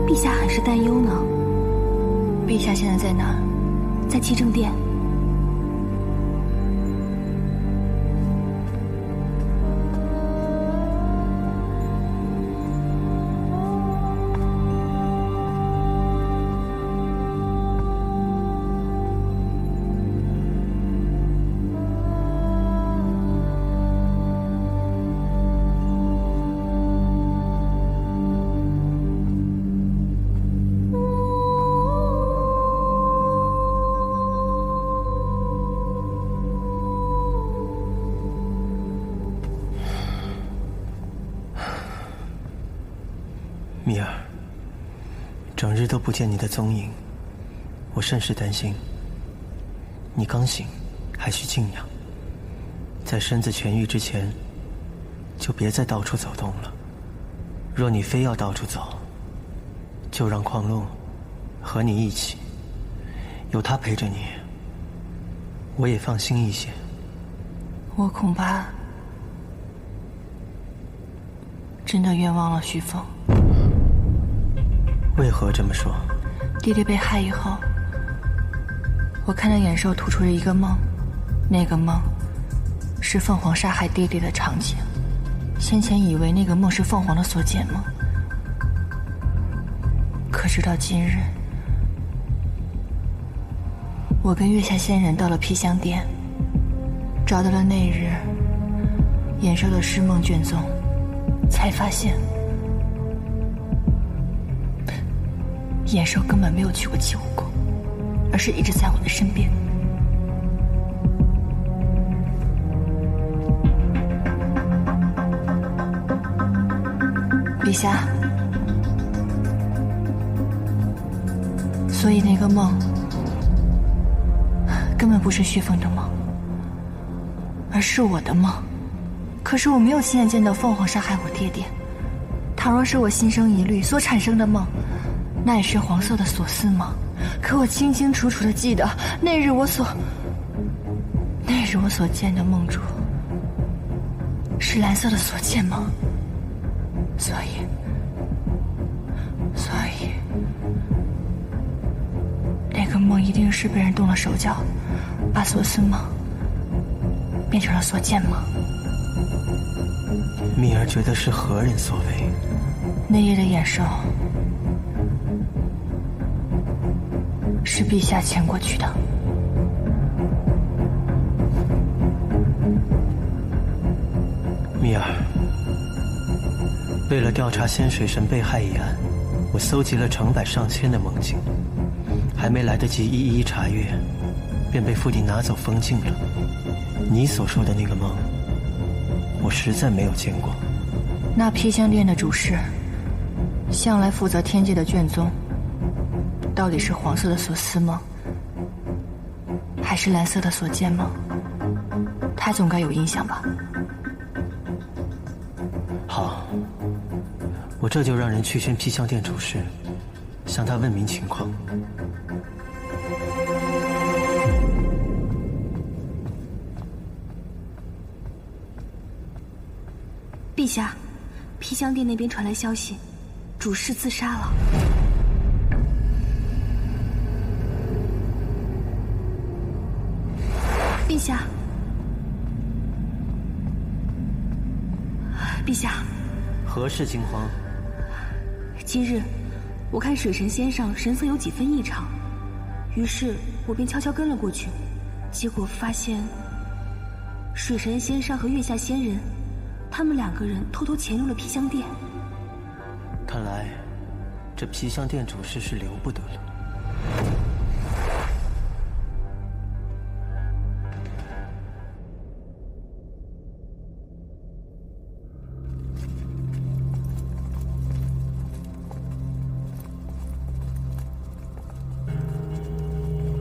陛下很是担忧呢。陛下现在在哪儿？在七正殿。蜜儿，整日都不见你的踪影，我甚是担心。你刚醒，还需静养，在身子痊愈之前，就别再到处走动了。若你非要到处走，就让矿路和你一起，有他陪着你，我也放心一些。我恐怕真的冤枉了徐凤。为何这么说？爹爹被害以后，我看着眼兽吐出了一个梦，那个梦是凤凰杀害爹爹的场景。先前以为那个梦是凤凰的所见梦，可直到今日，我跟月下仙人到了披香殿，找到了那日眼授的诗梦卷宗，才发现眼授根本没有去过齐武宫，而是一直在我的身边。陛下，所以那个梦根本不是旭凤的梦，而是我的梦。可是我没有亲眼见到凤凰杀害我爹爹，倘若是我心生疑虑所产生的梦，那也是黄色的所思梦。可我清清楚楚地记得那日我所见的梦中是蓝色的所见梦，所以那个梦一定是被人动了手脚，把所思梦变成了所见梦。蜜儿觉得是何人所为？那夜的眼授是陛下牵过去的。蜜儿，为了调查仙水神被害一案，我搜集了成百上千的梦境，还没来得及一一查阅，便被傅帝拿走封禁了。你所说的那个梦，我实在没有见过。那披香殿的主事，向来负责天界的卷宗，到底是黄色的所思梦，还是蓝色的所见梦？他总该有印象吧。好，我这就让人去寻披香殿主事，向他问明情况。陛下，披香殿那边传来消息，主事自杀了。陛下，陛下，何事惊慌？今日我看水神仙上神色有几分异常，于是我便悄悄跟了过去，结果发现水神仙上和月下仙人，他们2个人偷偷潜入了披香殿。看来这披香殿主事是留不得了。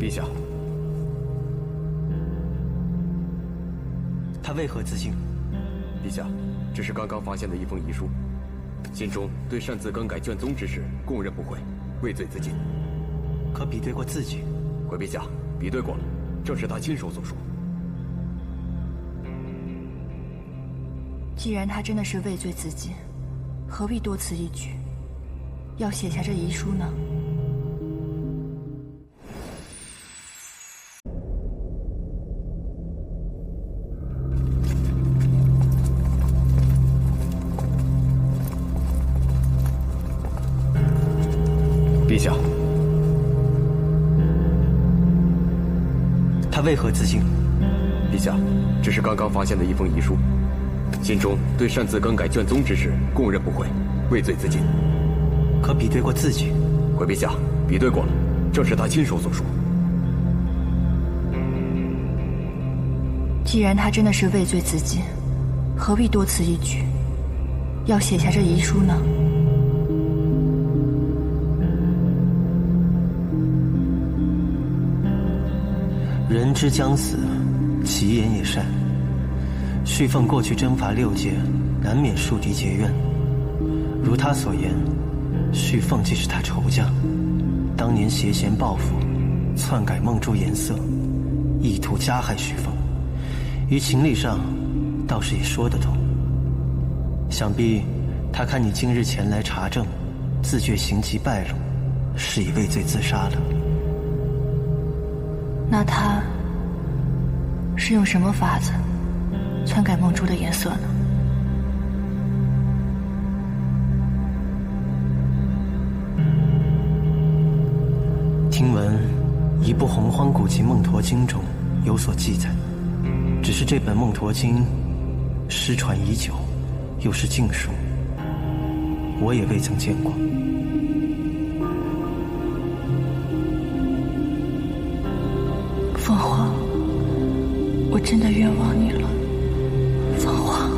陛下，他为何自尽？陛下，这是刚刚发现的一封遗书，信中对擅自更改卷宗之事供认不讳，畏罪自尽。可比对过字迹？回陛下，比对过了，正是他亲手所说。既然他真的是畏罪自尽，何必多此一举？要写下这遗书呢？陛下，他为何自尽？陛下，这是刚刚发现的一封遗书，信中对擅自更改卷宗之事供认不讳，畏罪自尽。可比对过字迹？回陛下，比对过了，正是他亲手所说。既然他真的是畏罪自尽，何必多此一举？要写下这遗书呢？人之将死，其言也善。旭凤过去征伐6界，难免树敌结怨。如他所言，旭凤既是他仇家，当年挟嫌报复，篡改梦珠颜色，意图加害旭凤，于情理上倒是也说得通。想必他看你今日前来查证，自觉行迹败露，是已畏罪自杀了。那他是用什么法子篡改梦珠的颜色呢？听闻一部洪荒古籍《梦驼经》中有所记载，只只是这本《梦驼经》失传已久，又是禁书，我也未曾见过。凤凰，我真的冤枉你了，凤凰。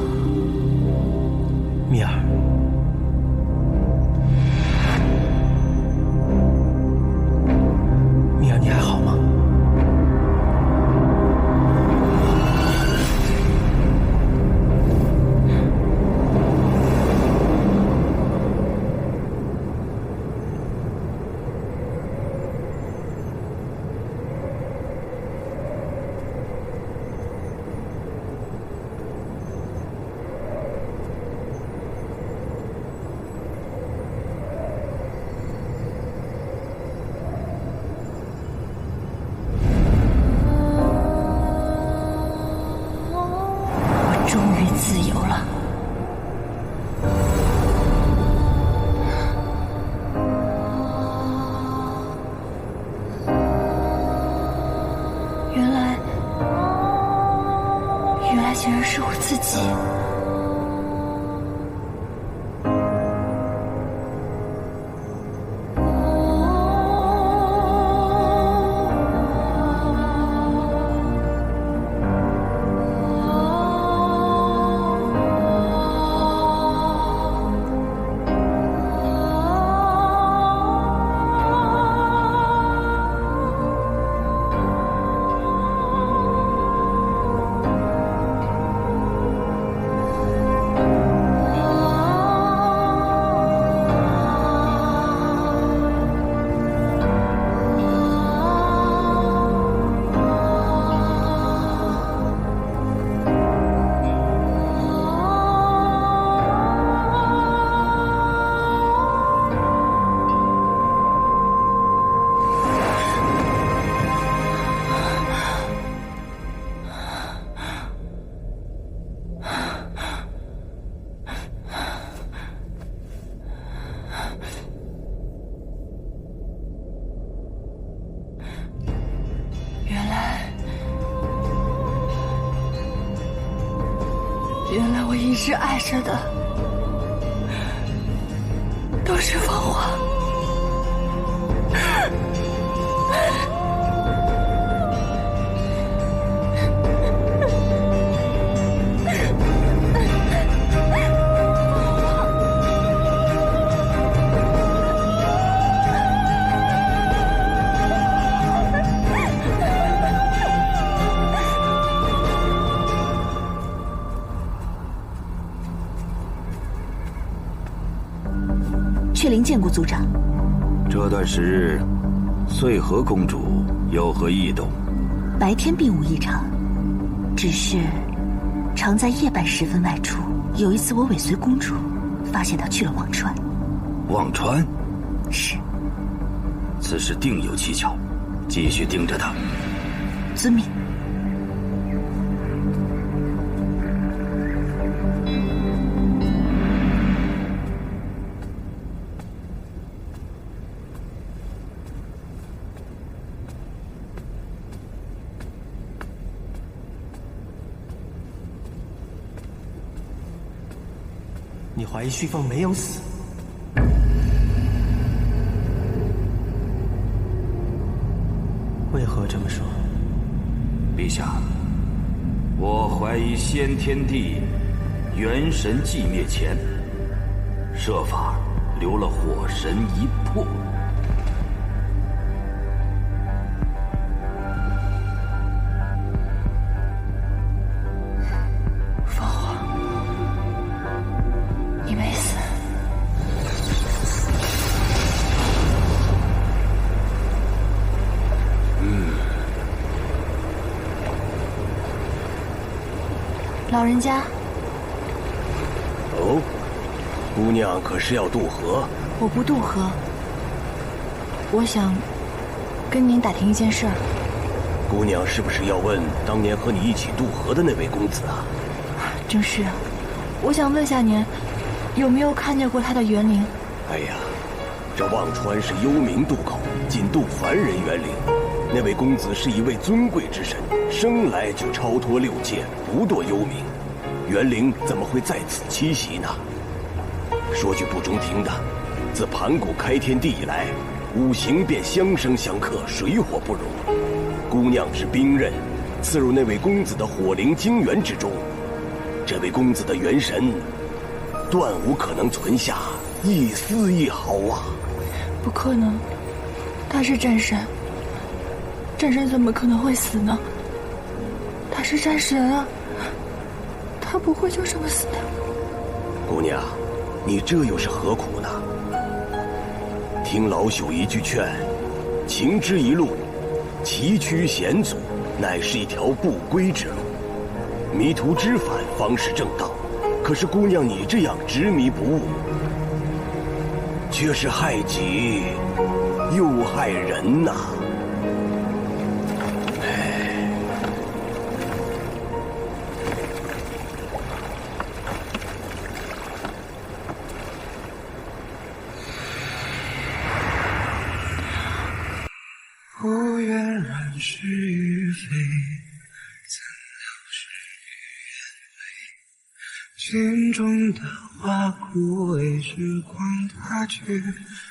蜜儿，蜜儿，你还好吗？终于自由了。原来竟然是我自己。原来我一直爱着的都是凤凰。雀灵见过族长。这段时日，穗禾公主有何异动？白天并无异常，只是常在夜半时分外出。有一次我尾随公主，发现她去了忘川。忘川？是。此事定有蹊跷，继续盯着她。遵命。你怀疑旭凤没有死？为何这么说？陛下，我怀疑先天帝元神寂灭前，设法留了火神一魄。老人家，哦，姑娘可是要渡河？我不渡河，我想跟您打听一件事儿。姑娘是不是要问当年和你一起渡河的那位公子啊？正是，我想问下您，有没有看见过他的园灵？哎呀，这忘川是幽冥渡口，仅渡凡人园灵，那位公子是一位尊贵之身，生来就超脱六界，不堕幽冥，元灵怎么会在此栖息呢？说句不中听的，自盘古开天地以来，五行便相生相克，水火不容。姑娘之冰刃，刺入那位公子的火灵精元之中，这位公子的元神，断无可能存下一丝一毫啊！不可能，他是战神，战神怎么可能会死呢？他是战神啊，他不会就这么死的。姑娘，你这又是何苦呢？听老朽一句劝，情之一路，崎岖险阻，乃是一条不归之路。迷途知返方是正道。可是姑娘你这样执迷不悟，却是害己又害人呐！不愿人是与非，心中的花枯萎，时光它却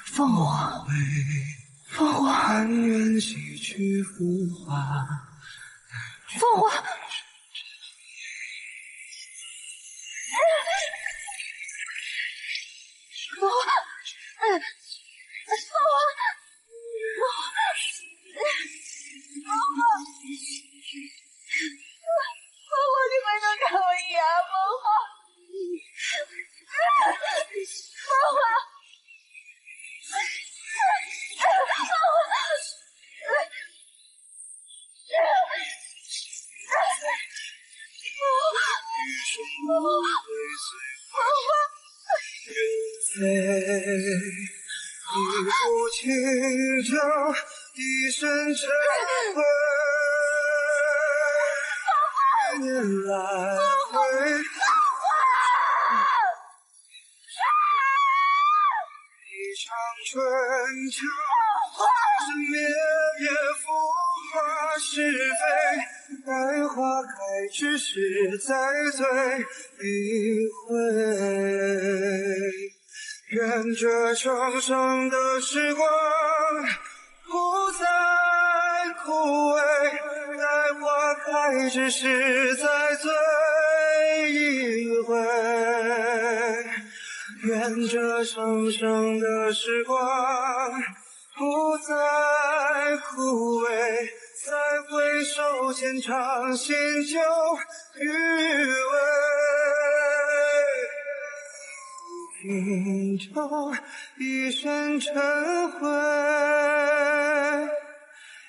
凤凰，凤凰，但愿洗去浮华。凤凰，凤凰，你们能看我一眼啊，凤凰！一壶清酒，一身尘灰，年来回。一场春秋，是绵绵浮华是非，待花开之时再醉一回。愿这生生的时光不再枯萎，待花开之时再醉一回。愿这生生的时光不再枯萎，再回首间尝新酒余味。饮酒一身尘灰，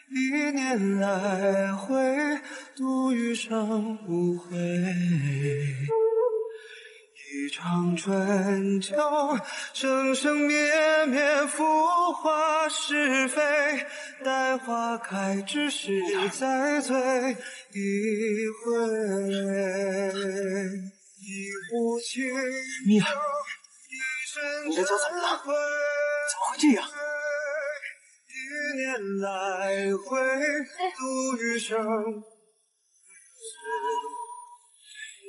一年来回，度余生无悔。一场春秋，生生灭灭，浮华是非，待花开之时再醉一回。一壶清米娅，你的脚怎么了？怎么会这样？一年来回，度余生。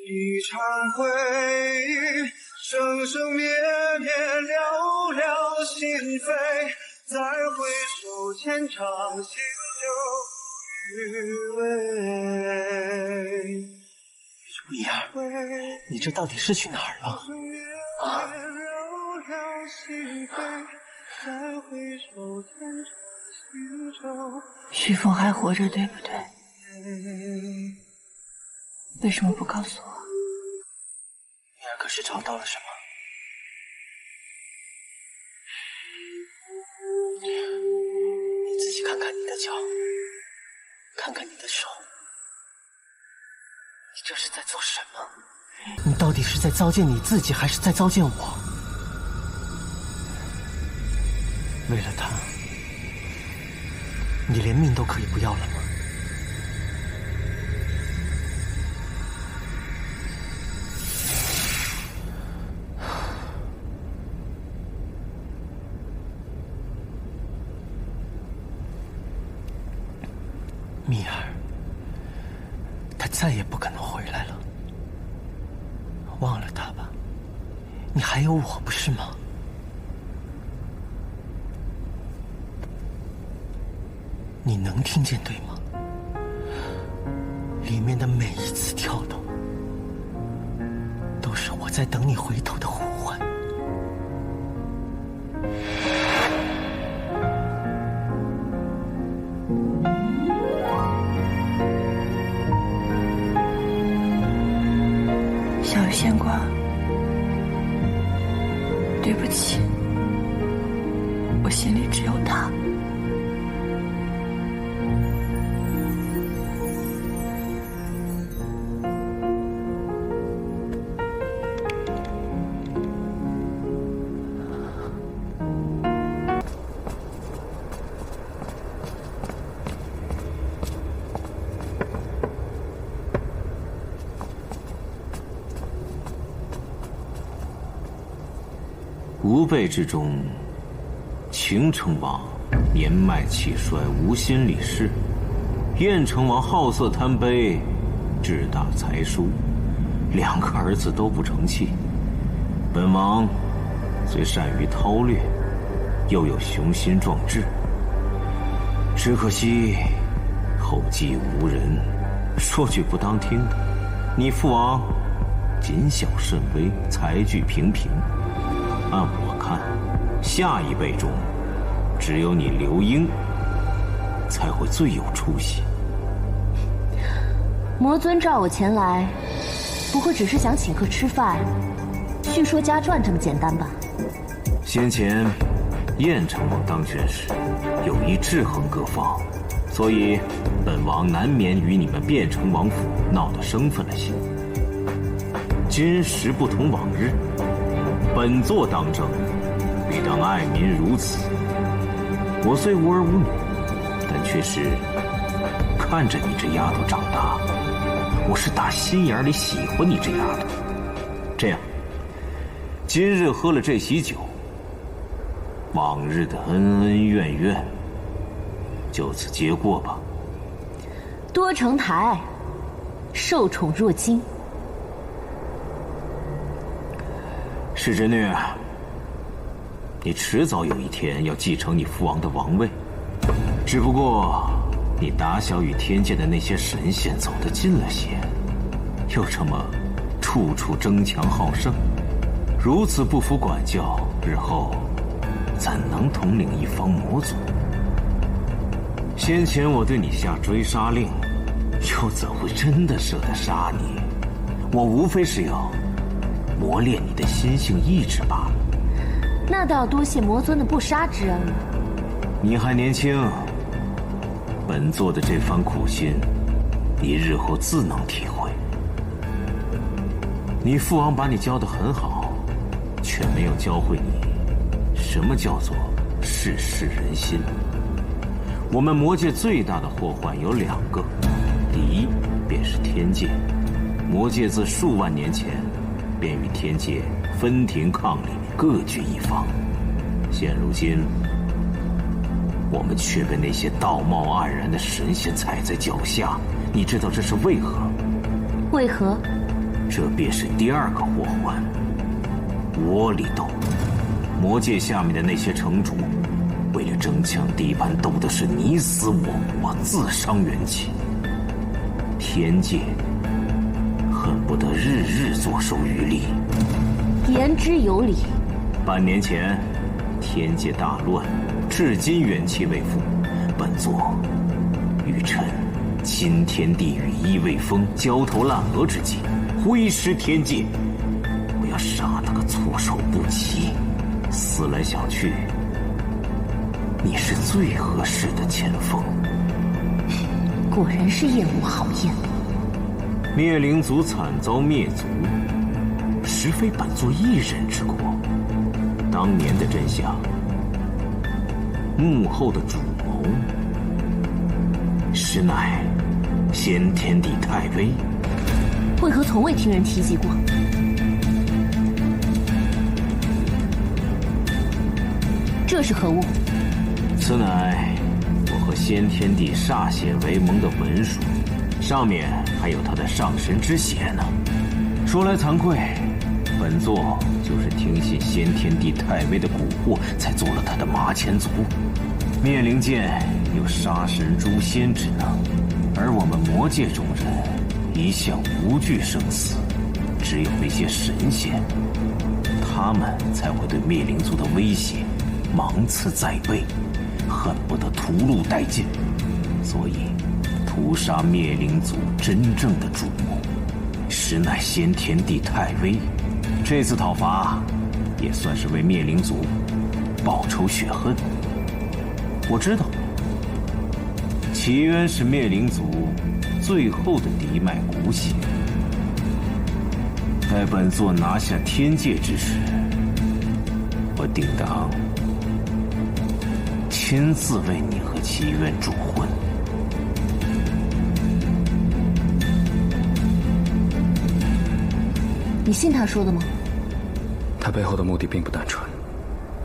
一场回忆，生生灭灭，寥寥心扉。再回首，浅尝新酒余味。米娅，你这到底是去哪儿了？啊！徐凤还活着，对不对？为什么不告诉我？米儿可是找到了什么？你仔细看看你的脚，看看你的手，你这是在做什么？你到底是在糟践你自己，还是在糟践我？为了他，你连命都可以不要了吗？再也不可能回来了。忘了他吧，你还有我，不是吗？你能听见对吗？里面的每一次跳动，都是我在等你回头的呼唤。小鱼仙瓜，对不起，我心里只有他。吾辈之中，秦成王年迈气衰，无心理事；燕成王好色贪杯，志大才疏，两个儿子都不成器。本王虽善于韬略，又有雄心壮志，只可惜后继无人。说句不当听的，你父王谨小慎微，才具平平。按我看，下一辈中，只有你刘英才会最有出息。魔尊召我前来，不过只是想请客吃饭，叙说家传这么简单吧？先前燕成王当权时，有意制衡各方，所以本王难免与你们汴城王府闹得生分了些。今时不同往日。本座当政，必当爱民如子。我虽无儿无女，但却是看着你这丫头长大，我是打心眼里喜欢你这丫头。这样，今日喝了这喜酒，往日的恩恩怨怨就此结过吧。多成台，受宠若惊。世侄女，你迟早有一天要继承你父王的王位，只不过你打小与天界的那些神仙走得近了些，又这么处处争强好胜，如此不服管教，日后怎能统领一方魔族？先前我对你下追杀令，又怎会真的舍得杀你？我无非是要磨练你的心性意志罢了。那倒要多谢魔尊的不杀之恩了。你还年轻，本座的这番苦心，你日后自能体会。你父王把你教得很好，却没有教会你什么叫做世事人心。我们魔界最大的祸患有两个，第一便是天界。魔界自数万年前便与天界分庭抗礼，各据一方。现如今，我们却被那些道貌岸然的神仙踩在脚下，你知道这是为何？为何？这便是第二个祸患——窝里斗。魔界下面的那些城主，为了争抢地盘，斗的是你死我活，自伤元气。天界恨不得日日坐收渔利。言之有理。半年前，天界大乱，至今元气未复。本座欲趁钦天地羽翼未丰、焦头烂额之际，挥师天界，我要杀他个措手不及。思来想去，你是最合适的前锋。果然是燕无好燕。灭灵族惨遭灭族，实非本座一人之过。当年的真相，幕后的主谋，实乃先天帝太微。为何从未听人提及过？这是何物？此乃我和先天帝歃血为盟的文书。上面还有他的上神之血呢。说来惭愧，本座就是听信先天帝太微的蛊惑，才做了他的马前卒。灭灵剑有杀神诛仙之能，而我们魔界中人一向无惧生死，只有那些神仙，他们才会对灭灵族的威胁芒刺在背，恨不得屠戮殆尽。所以，屠杀灭灵族真正的主谋，实乃先天帝太微。这次讨伐，也算是为灭灵族报仇雪恨。我知道，齐渊是灭灵族最后的嫡脉骨血。待本座拿下天界之时，我定当亲自为你和齐渊主婚。你信他说的吗？他背后的目的并不单纯，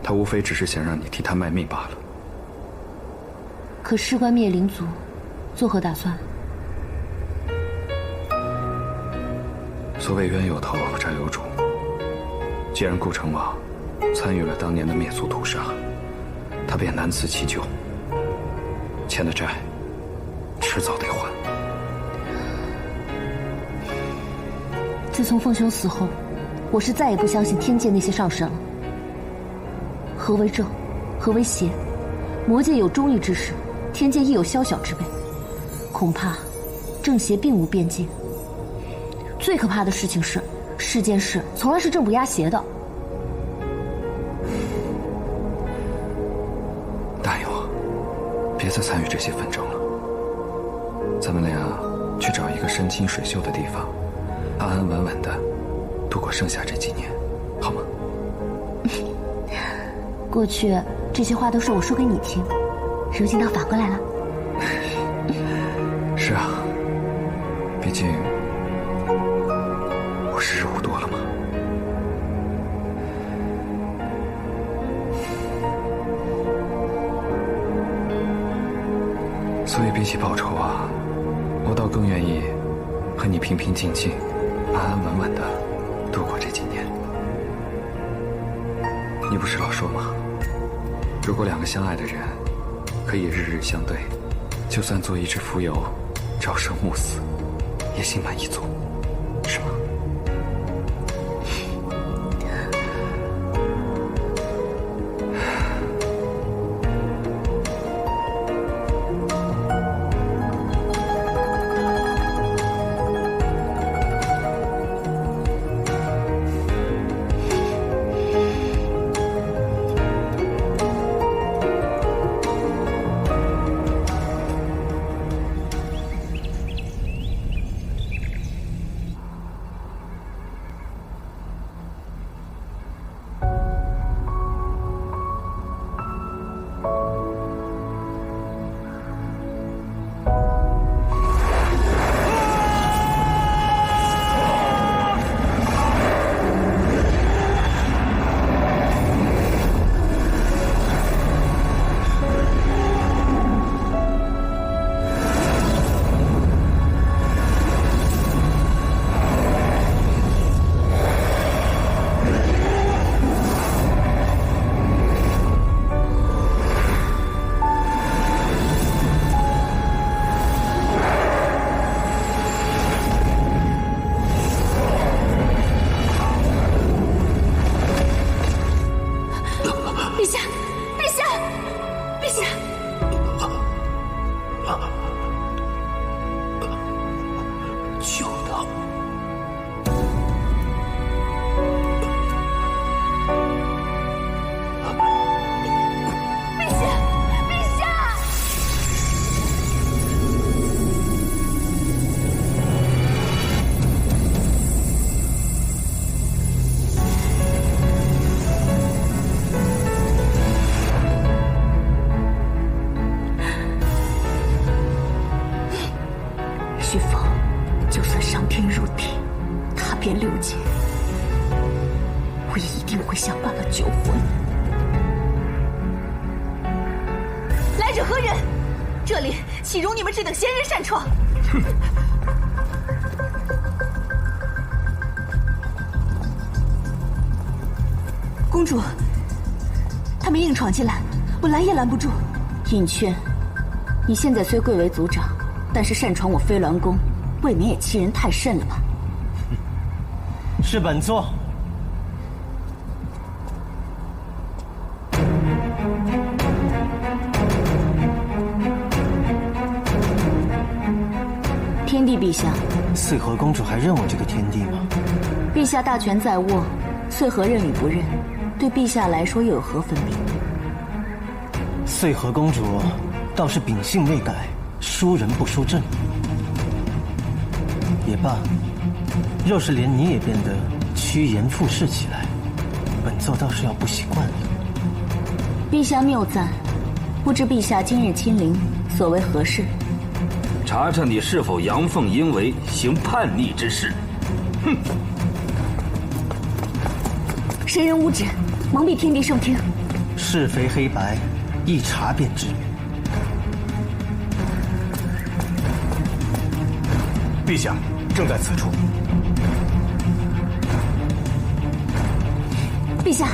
他无非只是想让你替他卖命罢了。可事关灭灵族，作何打算？所谓冤有头，债有主。既然顾成王参与了当年的灭族屠杀，他便难辞其咎。欠的债，迟早得还。自从凤兄死后，我是再也不相信天界那些上神了。何为正，何为邪？魔界有忠义之士，天界亦有宵小之辈，恐怕正邪并无边界。最可怕的事情是，世间事从来是正不压邪的。大友，别再参与这些纷争了。咱们俩去找一个山清水秀的地方，安安稳稳的度过剩下这几年，好吗？过去这些话都是我说给你听，如今倒反过来了。是啊，毕竟我时日无多了嘛。所以比起报仇啊，我倒更愿意和你平平静静、安安稳稳的度过这几年。你不是老说吗？如果两个相爱的人可以日日相对，就算做一只蜉蝣，朝生暮死，也心满意足，是吗？徐峰，就算上天入地，踏遍六界，我也一定会想办法救活你。来者何人？这里岂容你们这等闲人擅闯？哼，公主，他们硬闯进来，我拦也拦不住。尹劝，你现在虽贵为族长，但是擅闯我飞鸾宫，未免也欺人太甚了吧？是本座。天帝陛下，穗禾公主还认我这个天帝吗？陛下大权在握，穗禾认与不认，对陛下来说又有何分别？穗禾公主倒是秉性未改，输人不输阵。也罢，若是连你也变得趋炎附势起来，本座倒是要不习惯了。陛下谬赞，不知陛下今日亲临，所为何事？查查你是否阳奉阴违，行叛逆之事。哼！谁人无止，蒙蔽天地圣听。是非黑白，一查便知。陛下正在此处。陛下，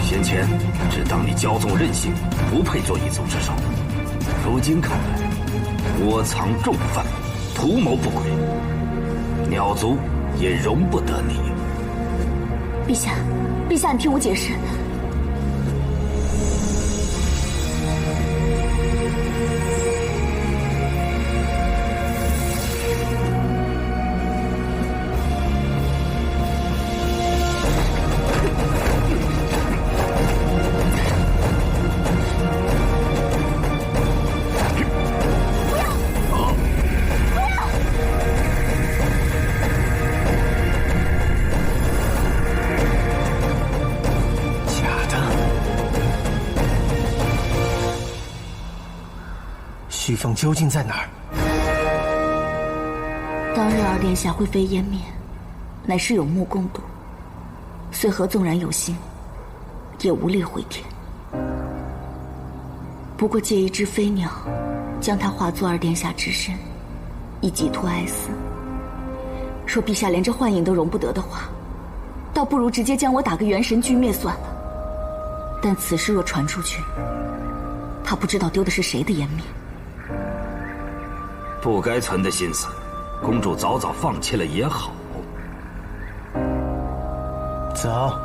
先前只当你骄纵任性，不配做一族之首。如今看来，窝藏重犯，图谋不轨，鸟族也容不得你。陛下，陛下，你听我解释。旭凤究竟在哪儿？当日二殿下灰飞烟灭，乃是有目共睹。穗禾纵然有心，也无力回天。不过借一只飞鸟，将它化作二殿下之身，以寄托哀思。若陛下连这幻影都容不得的话，倒不如直接将我打个元神俱灭算了。但此事若传出去，他不知道丢的是谁的颜面。不该存的心思，公主早早放弃了也好。走。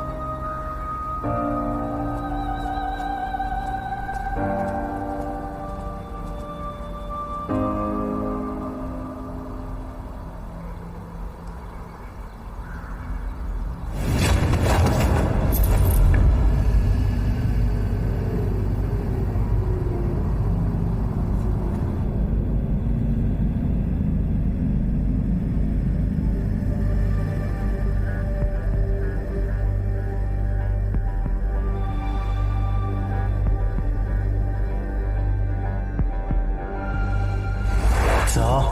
走。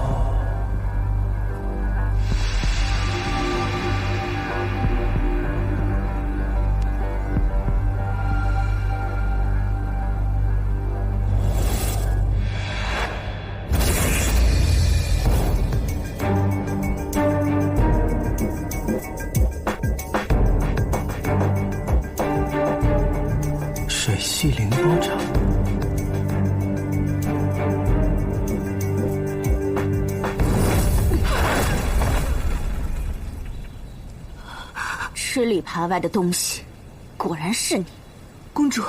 水系凌波场。吃里扒外的东西，果然是你。公主，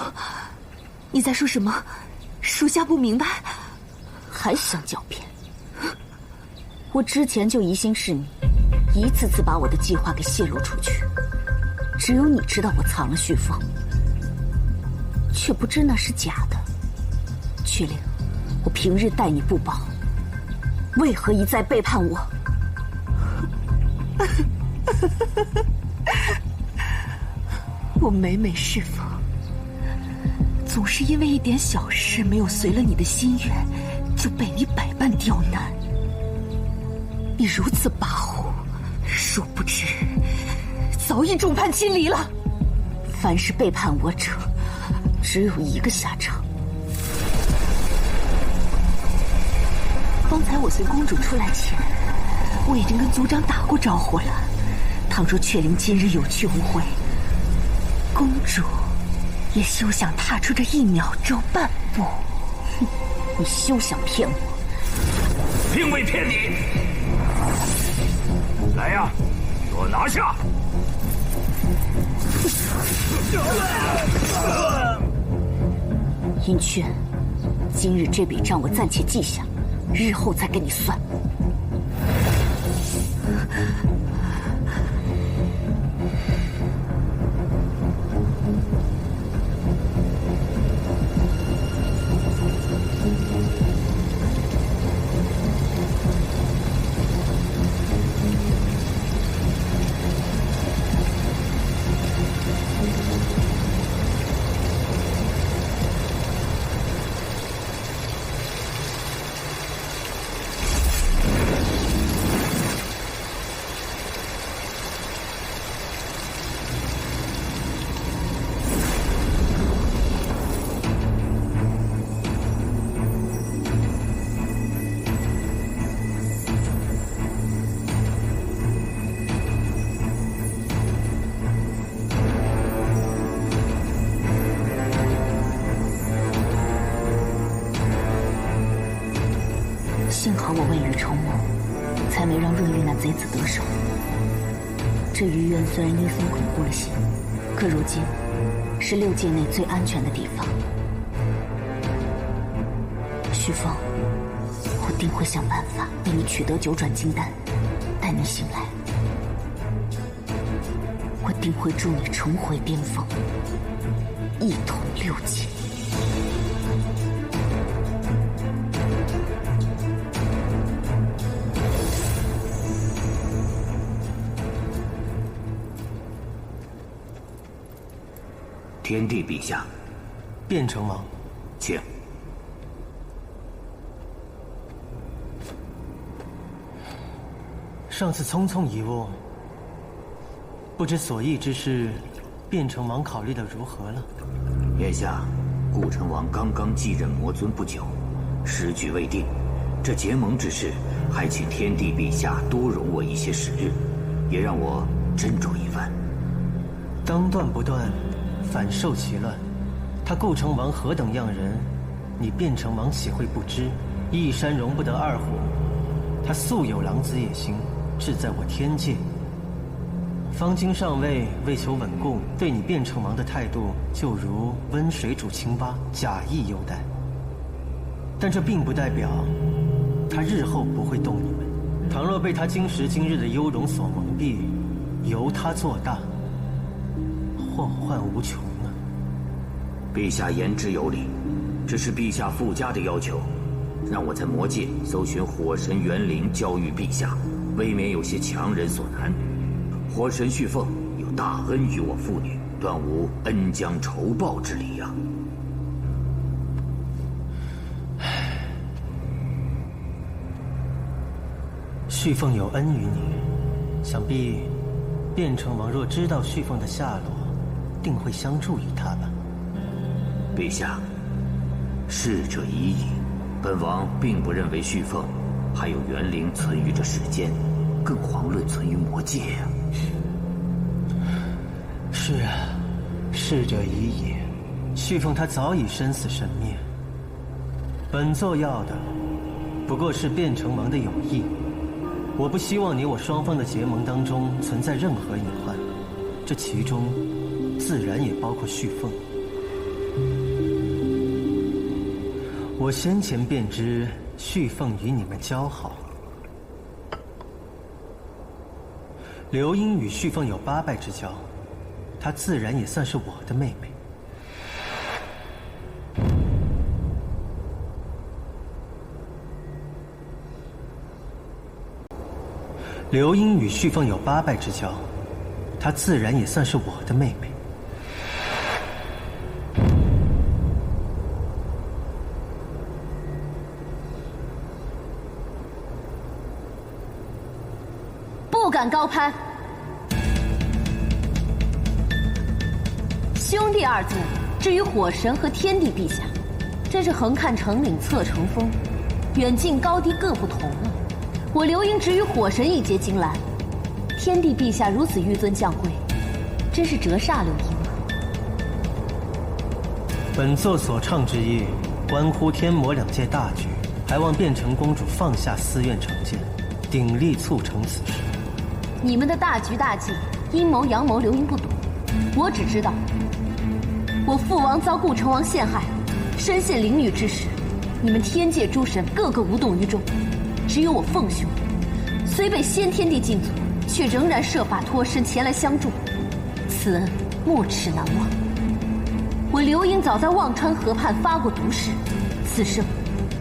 你在说什么？属下不明白。还想狡辩？我之前就疑心是你，一次次把我的计划给泄露出去。只有你知道我藏了旭凤，却不知那是假的。曲灵，我平日待你不薄，为何一再背叛我？我每每侍奉，总是因为一点小事没有随了你的心愿，就被你百般刁难。你如此跋扈，殊不知早已众叛亲离了。凡是背叛我者，只有一个下场。方才我随公主出来前，我已经跟族长打过招呼了。倘若雀灵今日有去无回，公主也休想踏出这1秒钟半步。哼，你休想骗我！并未骗你。来呀，给我拿下！殷雀，今日这笔账我暂且记下，日后再跟你算。幸好我未雨绸缪，才没让润玉那贼子得手。这鱼院虽然阴森恐怖了些，可如今是6界内最安全的地方。徐峰，我定会想办法为你取得9转金丹，待你醒来，我定会助你重回巅峰，一统6界。天帝陛下，卞城王，请。上次匆匆一误，不知所议之事，卞城王考虑的如何了？眼下，顾城王刚刚继任魔尊不久，时局未定，这结盟之事，还请天帝陛下多容我一些时日，也让我斟酌一番。当断不断，反受其乱。他顾城王何等样人，你卞城王岂会不知？一山容不得2虎，他素有狼子野心，志在我天界。方今上位，为求稳固，对你卞城王的态度就如温水煮青蛙，假意优待。但这并不代表他日后不会动你们。倘若被他今时今日的优容所蒙蔽，由他做大，祸患无穷啊！陛下言之有理，这是陛下附加的要求，让我在魔界搜寻火神元灵交予陛下，未免有些强人所难。火神旭凤有大恩于我父女，断无恩将仇报之理呀。旭凤有恩于你，想必卞城王若知道旭凤的下落，定会相助于他吧。陛下，逝者已矣，本王并不认为旭凤还有元灵存于这世间，更遑论存于魔界呀。是啊，逝者已矣，旭凤他早已生死神灭。本座要的不过是卞城王的友谊，我不希望你我双方的结盟当中存在任何隐患，这其中自然也包括旭凤。我先前便知旭凤与你们交好，刘英与旭凤有8拜之交，她自然也算是我的妹妹。刘英与旭凤有8拜之交，她自然也算是我的妹妹。不敢高攀。兄弟二字，至于火神和天帝陛下，真是横看成岭侧成峰，远近高低各不同了。我刘英只与火神一结金兰，天帝陛下如此纡尊降贵，真是折煞刘英啊！本座所倡之业，关乎天魔两界大局，还望变成公主放下私怨成见，鼎力促成此事。你们的大局大计、阴谋阳谋，刘英不懂。我只知道，我父王遭顾城王陷害，身陷囹圄之时，你们天界诸神个个无动于衷，只有我凤兄，虽被先天帝禁足，却仍然设法脱身前来相助，此恩没齿难忘。我刘英早在忘川河畔发过毒誓，此生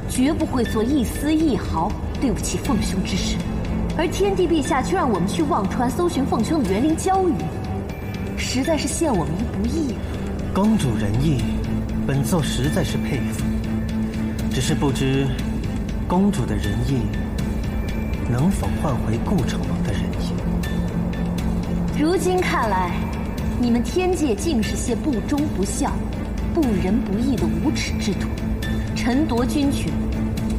绝不会做一丝一毫对不起凤兄之事。而天帝陛下却让我们去忘川搜寻凤兄的园林蛟羽，实在是陷我们于不义啊！公主仁义，本座实在是佩服，只是不知公主的仁义能否换回顾城王的仁义。如今看来，你们天界竟是些不忠不孝、不仁不义的无耻之徒，臣夺军权，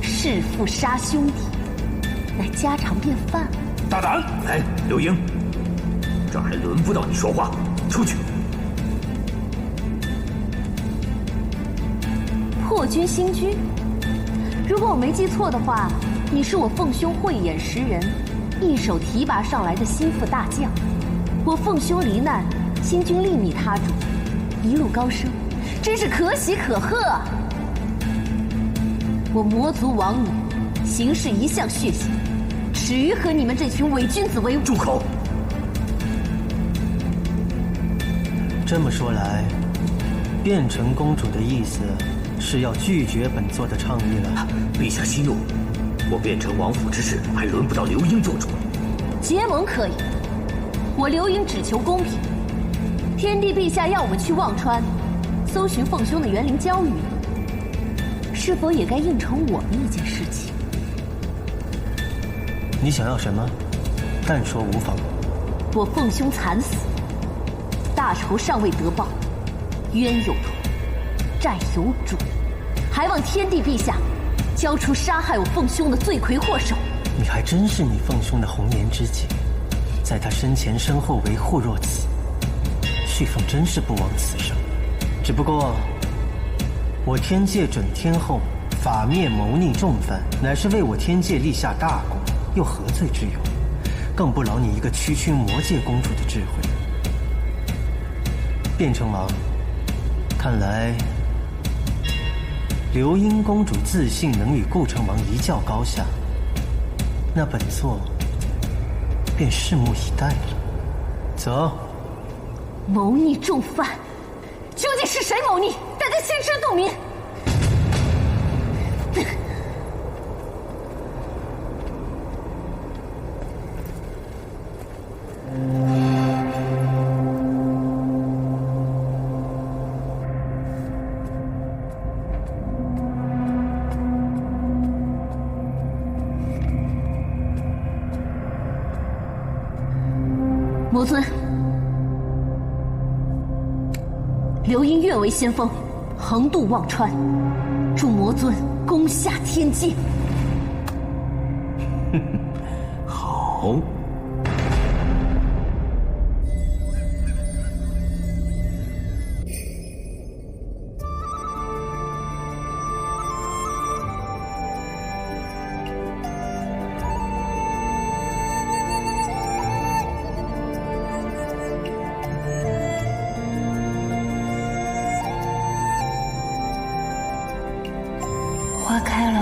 弑父杀兄弟，乃家常便饭。大胆！哎，刘英，这儿还轮不到你说话，出去！破军新居，如果我没记错的话，你是我凤兄慧眼识人，一手提拔上来的心腹大将。我凤兄罹难，新君另觅他主，一路高升，真是可喜可贺啊！我魔族王女，行事一向血腥，耻于和你们这群伪君子为伍。住口！这么说来，变成公主的意思是要拒绝本座的倡议了。陛下息怒，我变成王府之事还轮不到刘英做主。结盟可以，我刘英只求公平。天帝陛下要我们去忘川，搜寻凤兄的园林蛟羽，是否也该应承我们一件事情？你想要什么？但说无妨。我凤兄惨死，大仇尚未得报，冤有头，债有主，还望天帝陛下交出杀害我凤兄的罪魁祸首。你还真是你凤兄的红颜知己，在他身前身后维护若此，旭凤真是不枉此生。只不过，我天界准天后法灭谋逆重犯，乃是为我天界立下大功，又何罪之有？更不劳你一个区区魔界公主的智慧。变成王，看来刘英公主自信能与顾城王一较高下，那本座便拭目以待了。走。谋逆重犯，究竟是谁谋逆？大家心知肚明。魔尊，刘英愿为先锋，横渡忘川，助魔尊攻下天界。好。花开了，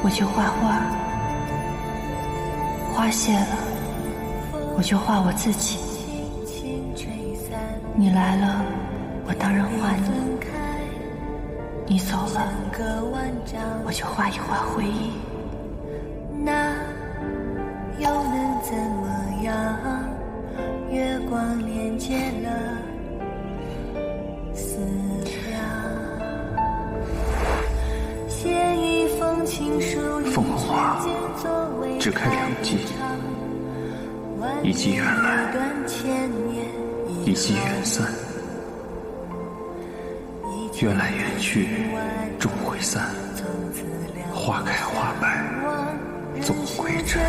我就画画；花谢了，我就画我自己。你来了，我当然画你；你走了，我就画一画回忆。那又能怎么样？月光连接了思量。凤花只开2季，一季远来，一季远散。缘来缘去终会散，花开花败总归真。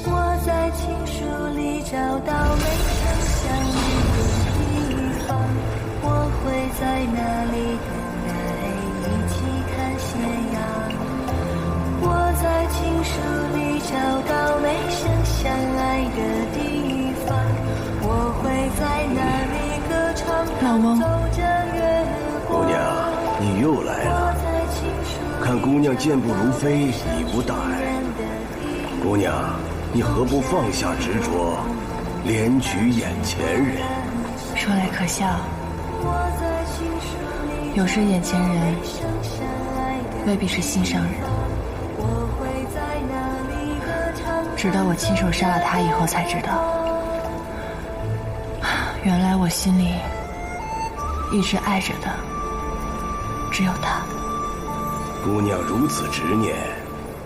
我在情书里找到没想象你的地方，我会在那里等待，一起看斜阳。我在情书里找到没想象爱的地方，我会在那里歌唱，走着月光。姑娘，你又来了。看姑娘健步如飞，礼不大碍。姑娘，你何不放下执着，怜取眼前人？说来可笑，有时眼前人未必是心上人。直到我亲手杀了他以后，才知道，原来我心里一直爱着的只有他。姑娘如此执念，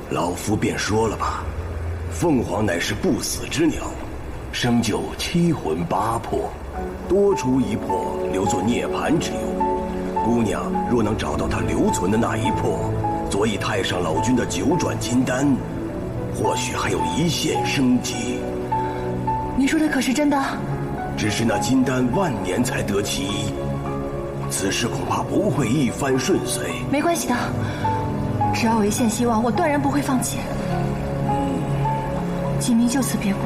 老夫便说了吧。凤凰乃是不死之鸟，生就7魂8魄，多出一魄留作涅槃之用。姑娘若能找到他留存的那一魄，佐以太上老君的9转金丹，或许还有一线生机。你说的可是真的？只是那金丹万年才得其一，此事恐怕不会一帆顺遂。没关系的，只要有一线希望，我断然不会放弃。锦觅就此别过，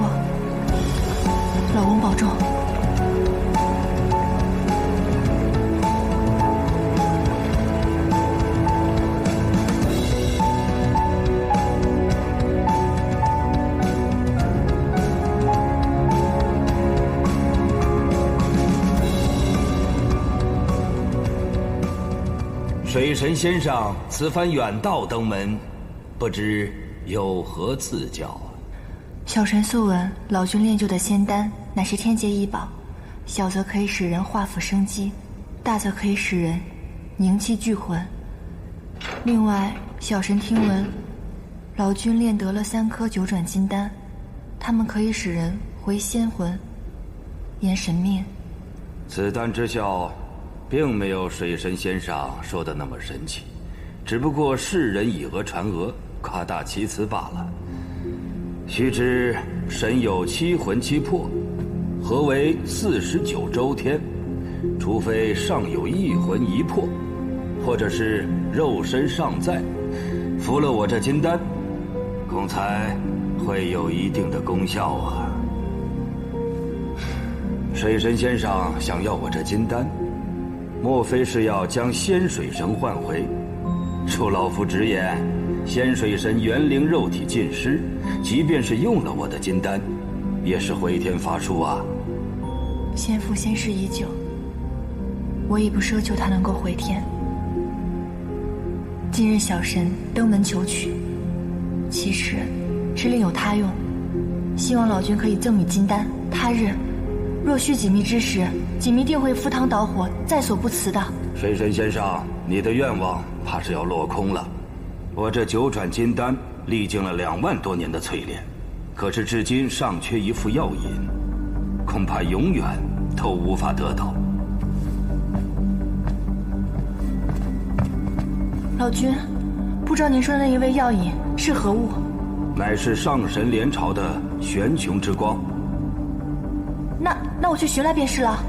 老翁保重。水神先生，此番远道登门，不知有何赐教？小神素闻老君炼就的仙丹乃是天阶异宝，小则可以使人化腐生机，大则可以使人凝气聚魂。另外，小神听闻老君炼得了3颗9转金丹，它们可以使人回仙魂，延神命。此丹之效并没有水神先生说的那么神奇，只不过世人以讹传讹，夸大其词罢了。须知神有7魂7魄，何为49周天？除非尚有1魂1魄，或者是肉身尚在，服了我这金丹，恐才会有一定的功效啊。水神先生想要我这金丹，莫非是要将仙水神唤回？恕老夫直言，仙水神元灵肉体尽失，即便是用了我的金丹，也是回天乏术啊。仙父仙事已久，我亦不奢求他能够回天。今日小神登门求取，其实是另有他用，希望老君可以赠予金丹。他日若需锦觅之时，锦觅定会赴汤蹈火，在所不辞的。水神先生，你的愿望怕是要落空了。我这9转金丹历经了2万多年的淬炼，可是至今尚缺一副药引，恐怕永远都无法得到。老君，不知道您说的那一味药引是何物？乃是上神莲朝的玄穹之光。那我去寻来便是了。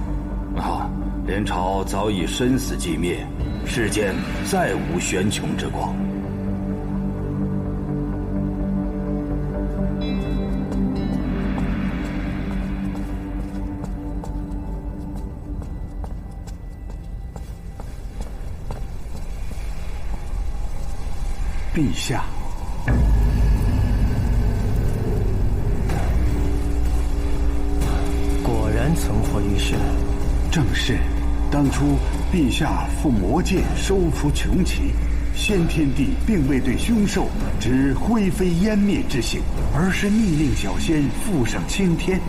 莲朝早已生死寂灭，世间再无玄穹之光。陛下，果然存活于世。正是，当初陛下赴魔界收服穷奇，先天帝并未对凶兽执灰飞烟灭之刑，而是命令小仙附上青天，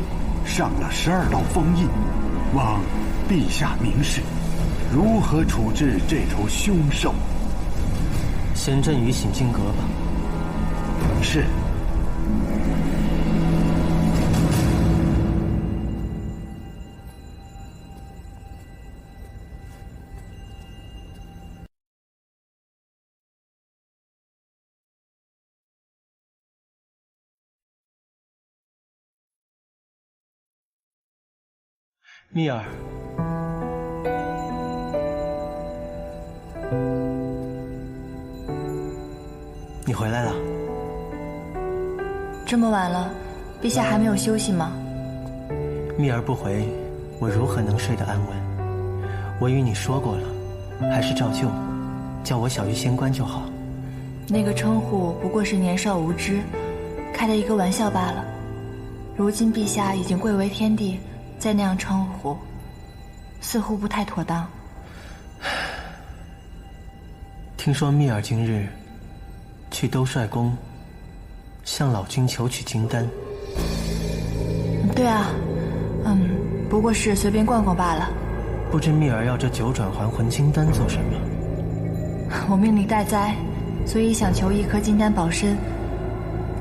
上了12道封印，望陛下明示，如何处置这头凶兽？先阵于醒经阁吧。是。蜜儿，你回来了。这么晚了，陛下还没有休息吗？蜜儿不回，我如何能睡得安稳？我与你说过了，还是照旧，叫我小玉仙官就好。那个称呼不过是年少无知，开的一个玩笑罢了。如今陛下已经贵为天帝，再那样称呼，似乎不太妥当。听说蜜儿今日去兜率宫向老君求取金丹。对啊，不过是随便逛逛罢了。不知蜜儿要这九转还魂金丹做什么？我命令待哉，所以想求一颗金丹保身，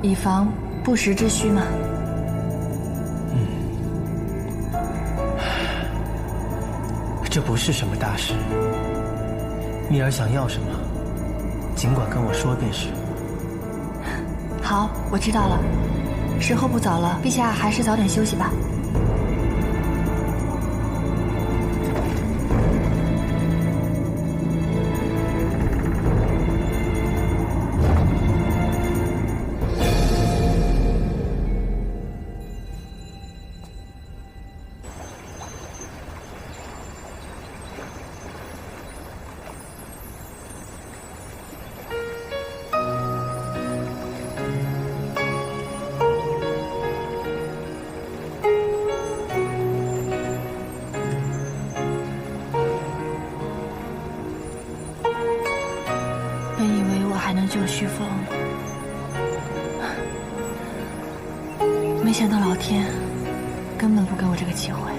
以防不时之需嘛。这不是什么大事。蜜儿想要什么，尽管跟我说便是。好，我知道了。时候不早了，陛下还是早点休息吧。救旭凤，没想到老天根本不给我这个机会。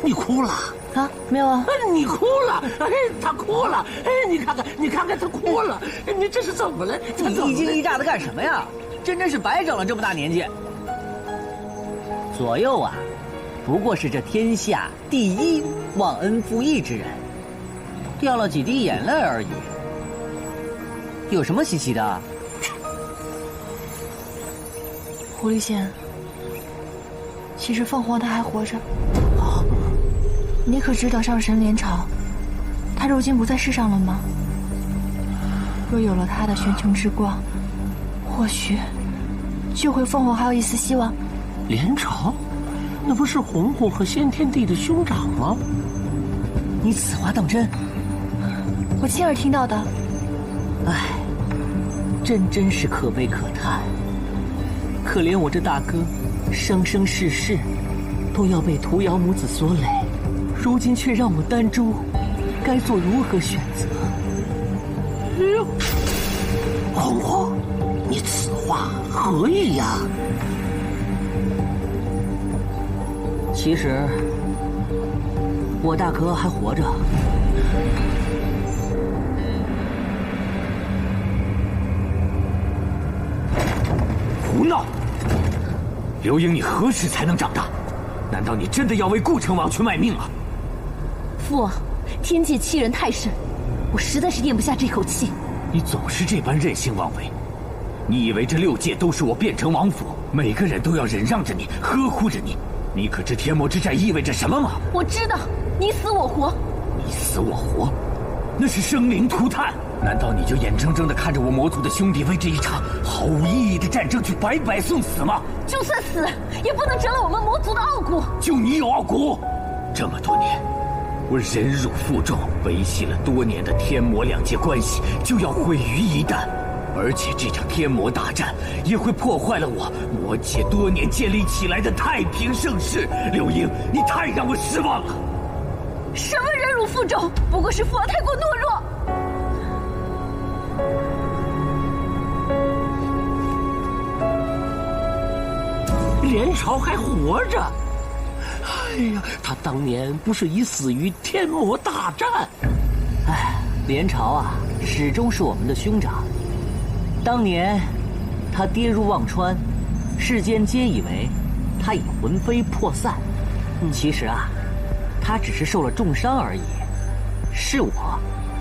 你哭了啊？没有啊。你哭了？哎，他哭了。哎，你看看他哭了。你这是怎么了？你一惊一乍的干什么呀？真是白长了这么大年纪。左右啊，不过是这天下第一忘恩负义之人，掉了几滴眼泪而已，有什么稀奇的？狐狸仙，其实凤凰它还活着。你可知道上神连朝，他如今不在世上了吗？若有了他的玄穹之光，或许救回凤凰还有一丝希望。连朝，那不是红红和先天帝的兄长吗？你此话当真？我亲耳听到的。唉，真是可悲可叹。可怜我这大哥，生生世世都要被屠瑶母子所累，如今却让我丹珠该做如何选择？红红，你此话何意呀？其实，我大哥还活着。胡闹！刘英，你何时才能长大？难道你真的要为顾成王去卖命啊？父王，天界欺人太甚，我实在是咽不下这口气。你总是这般任性妄为，你以为这6界都是我变成王府，每个人都要忍让着你，呵护着你？你可知天魔之战意味着什么吗？我知道，你死我活。你死我活，那是生灵涂炭。难道你就眼睁睁地看着我魔族的兄弟为这一场毫无意义的战争去白白送死吗？就算死，也不能折了我们魔族的傲骨。就你有傲骨？这么多年，我忍辱负重，维系了多年的天魔2界关系，就要毁于一旦。而且这场天魔大战也会破坏了我魔界多年建立起来的太平盛世。刘英，你太让我失望了。什么忍辱负重？不过是父王太过懦弱。连朝还活着。哎呀，他当年不是已死于天魔大战？哎，连朝啊，始终是我们的兄长。当年他跌入忘川，世间皆以为他已魂飞魄散。其实啊，他只是受了重伤而已。是我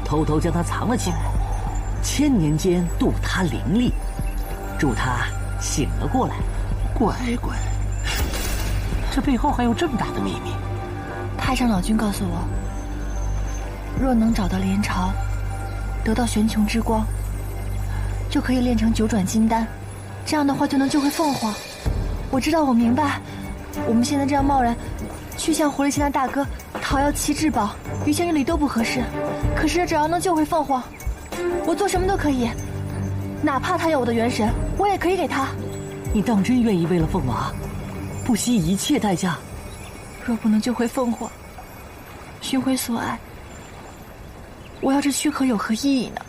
偷偷将他藏了起来，千年间度他灵力，助他醒了过来。乖乖，这背后还有这么大的秘密。太上老君告诉我，若能找到莲巢，得到玄穹之光，就可以炼成9转金丹，这样的话就能救回凤凰。我知道，我明白，我们现在这样贸然去向狐狸仙的大哥讨要其至宝，于情于理都不合适。可是只要能救回凤凰，我做什么都可以，哪怕他有我的元神，我也可以给他。你当真愿意为了凤娃，不惜一切代价？若不能救回凤凰，寻回所爱，我要这躯壳有何意义呢？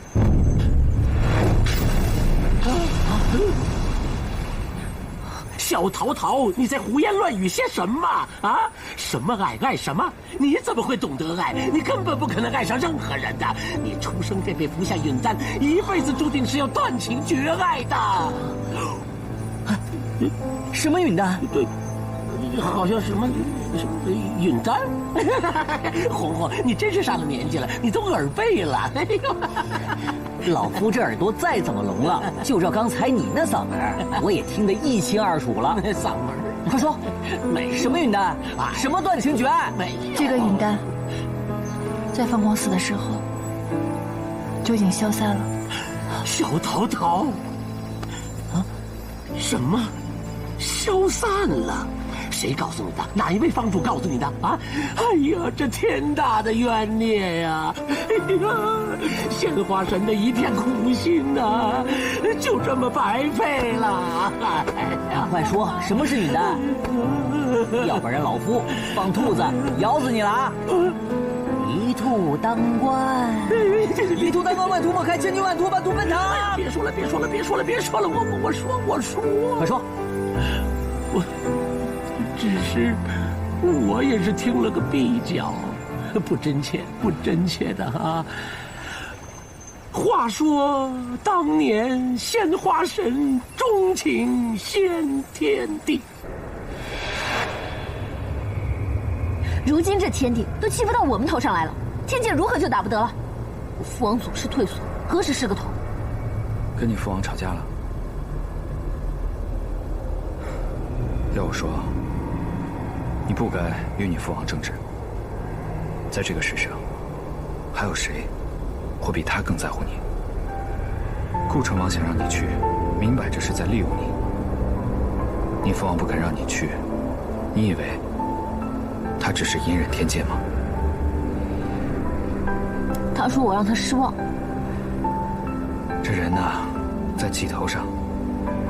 小桃桃，你在胡言乱语些什么啊？什么爱什么？你怎么会懂得爱？你根本不可能爱上任何人的。你出生便被服下允丹，一辈子注定是要断情绝爱的。什么允丹？对，好像什么允丹。红红，你真是上了年纪了，你都耳背了。哎呦！老夫这耳朵再怎么聋了，就照刚才你那嗓门，我也听得一清二楚了。嗓门，快说，什么允丹？什么断情绝爱？这个允丹，在凤凰死的时候就已经消散了。小桃桃，啊，什么？消散了？谁告诉你的？哪一位方主告诉你的？啊！哎呀，这天大的冤孽呀！哎呀，鲜花神的一片苦心呐，就这么白费了。哎呀，快说，什么是允丹？要不然老夫放兔子咬死你了啊！一兔当关，一兔当关，万兔莫开，千军万兔万兔奔腾。别说了，我说，快说，只是我也是听了个比较，不真切的哈。话说当年鲜花神钟情先天地，如今这天地都欺负到我们头上来了，天界如何就打不得了？我父王总是退缩，何时是个头？跟你父王吵架了？要我说，你不该与你父王争执。在这个世上，还有谁会比他更在乎你？顾成王想让你去，明摆着是在利用你。你父王不肯让你去，你以为他只是隐忍天界吗？他说我让他失望。这人呐，在气头上，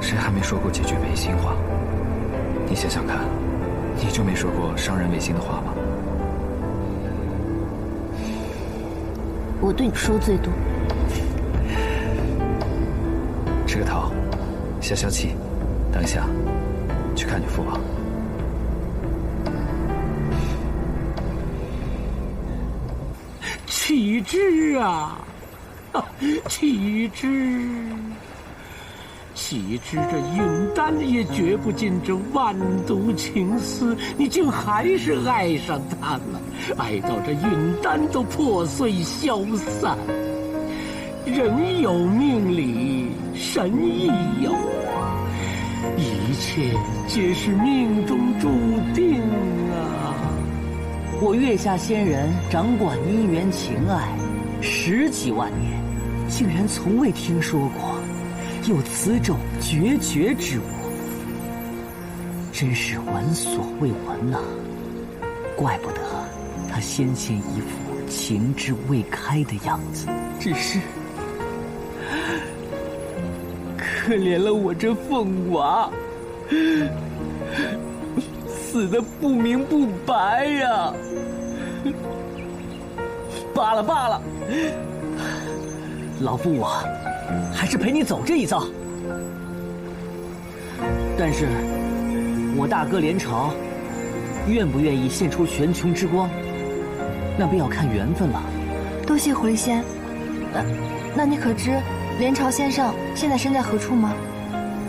谁还没说过几句违心话？你想想看，你就没说过伤人违心的话吗？我对你说最多。吃个桃，消消气，等一下去看你父王。岂知啊，岂知这允丹也绝不尽这万毒情丝，你竟还是爱上他了，爱到这允丹都破碎消散。人有命理，神亦有，一切皆是命中注定啊！我月下仙人掌管姻缘情爱10几万年，竟然从未听说过有此种决绝之物，真是闻所未闻呐！怪不得他先前一副情之未开的样子。只是可怜了我这凤娃，死得不明不白呀！罢了，老夫我还是陪你走这一遭。但是我大哥连朝愿不愿意献出玄穹之光，那便要看缘分了。多谢狐狸仙。那你可知连朝先生现在身在何处吗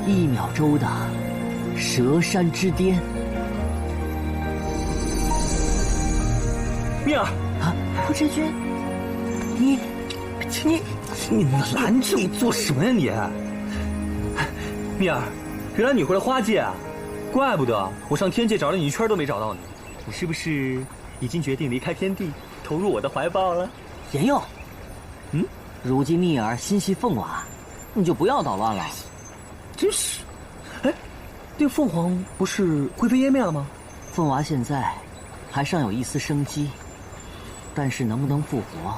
？1秒洲的蛇山之巅。蜜儿不知君，你你拦着我做什么呀你？蜜儿，原来你会了花界啊，怪不得我上天界找了你一圈都没找到你。你是不是已经决定离开天地，投入我的怀抱了？言佑，如今蜜儿心系凤娃，你就不要捣乱了。真是，哎，那凤凰不是灰飞烟灭了吗？凤娃现在还尚有一丝生机，但是能不能复活，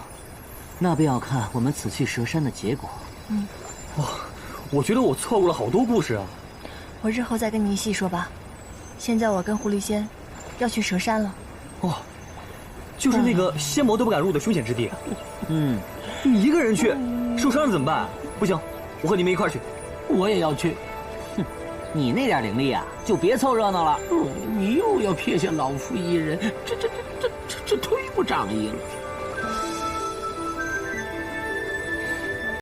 那便要看我们此去蛇山的结果。哇，我觉得我错过了好多故事啊。我日后再跟你细说吧。现在我跟狐狸仙要去蛇山了。哦，就是那个仙魔都不敢入的凶险之地。你一个人去，受伤了怎么办？不行，我和你们一块儿去。我也要去。哼，你那点灵力啊，就别凑热闹了。你又要撇下老夫一人，这忒不仗义了。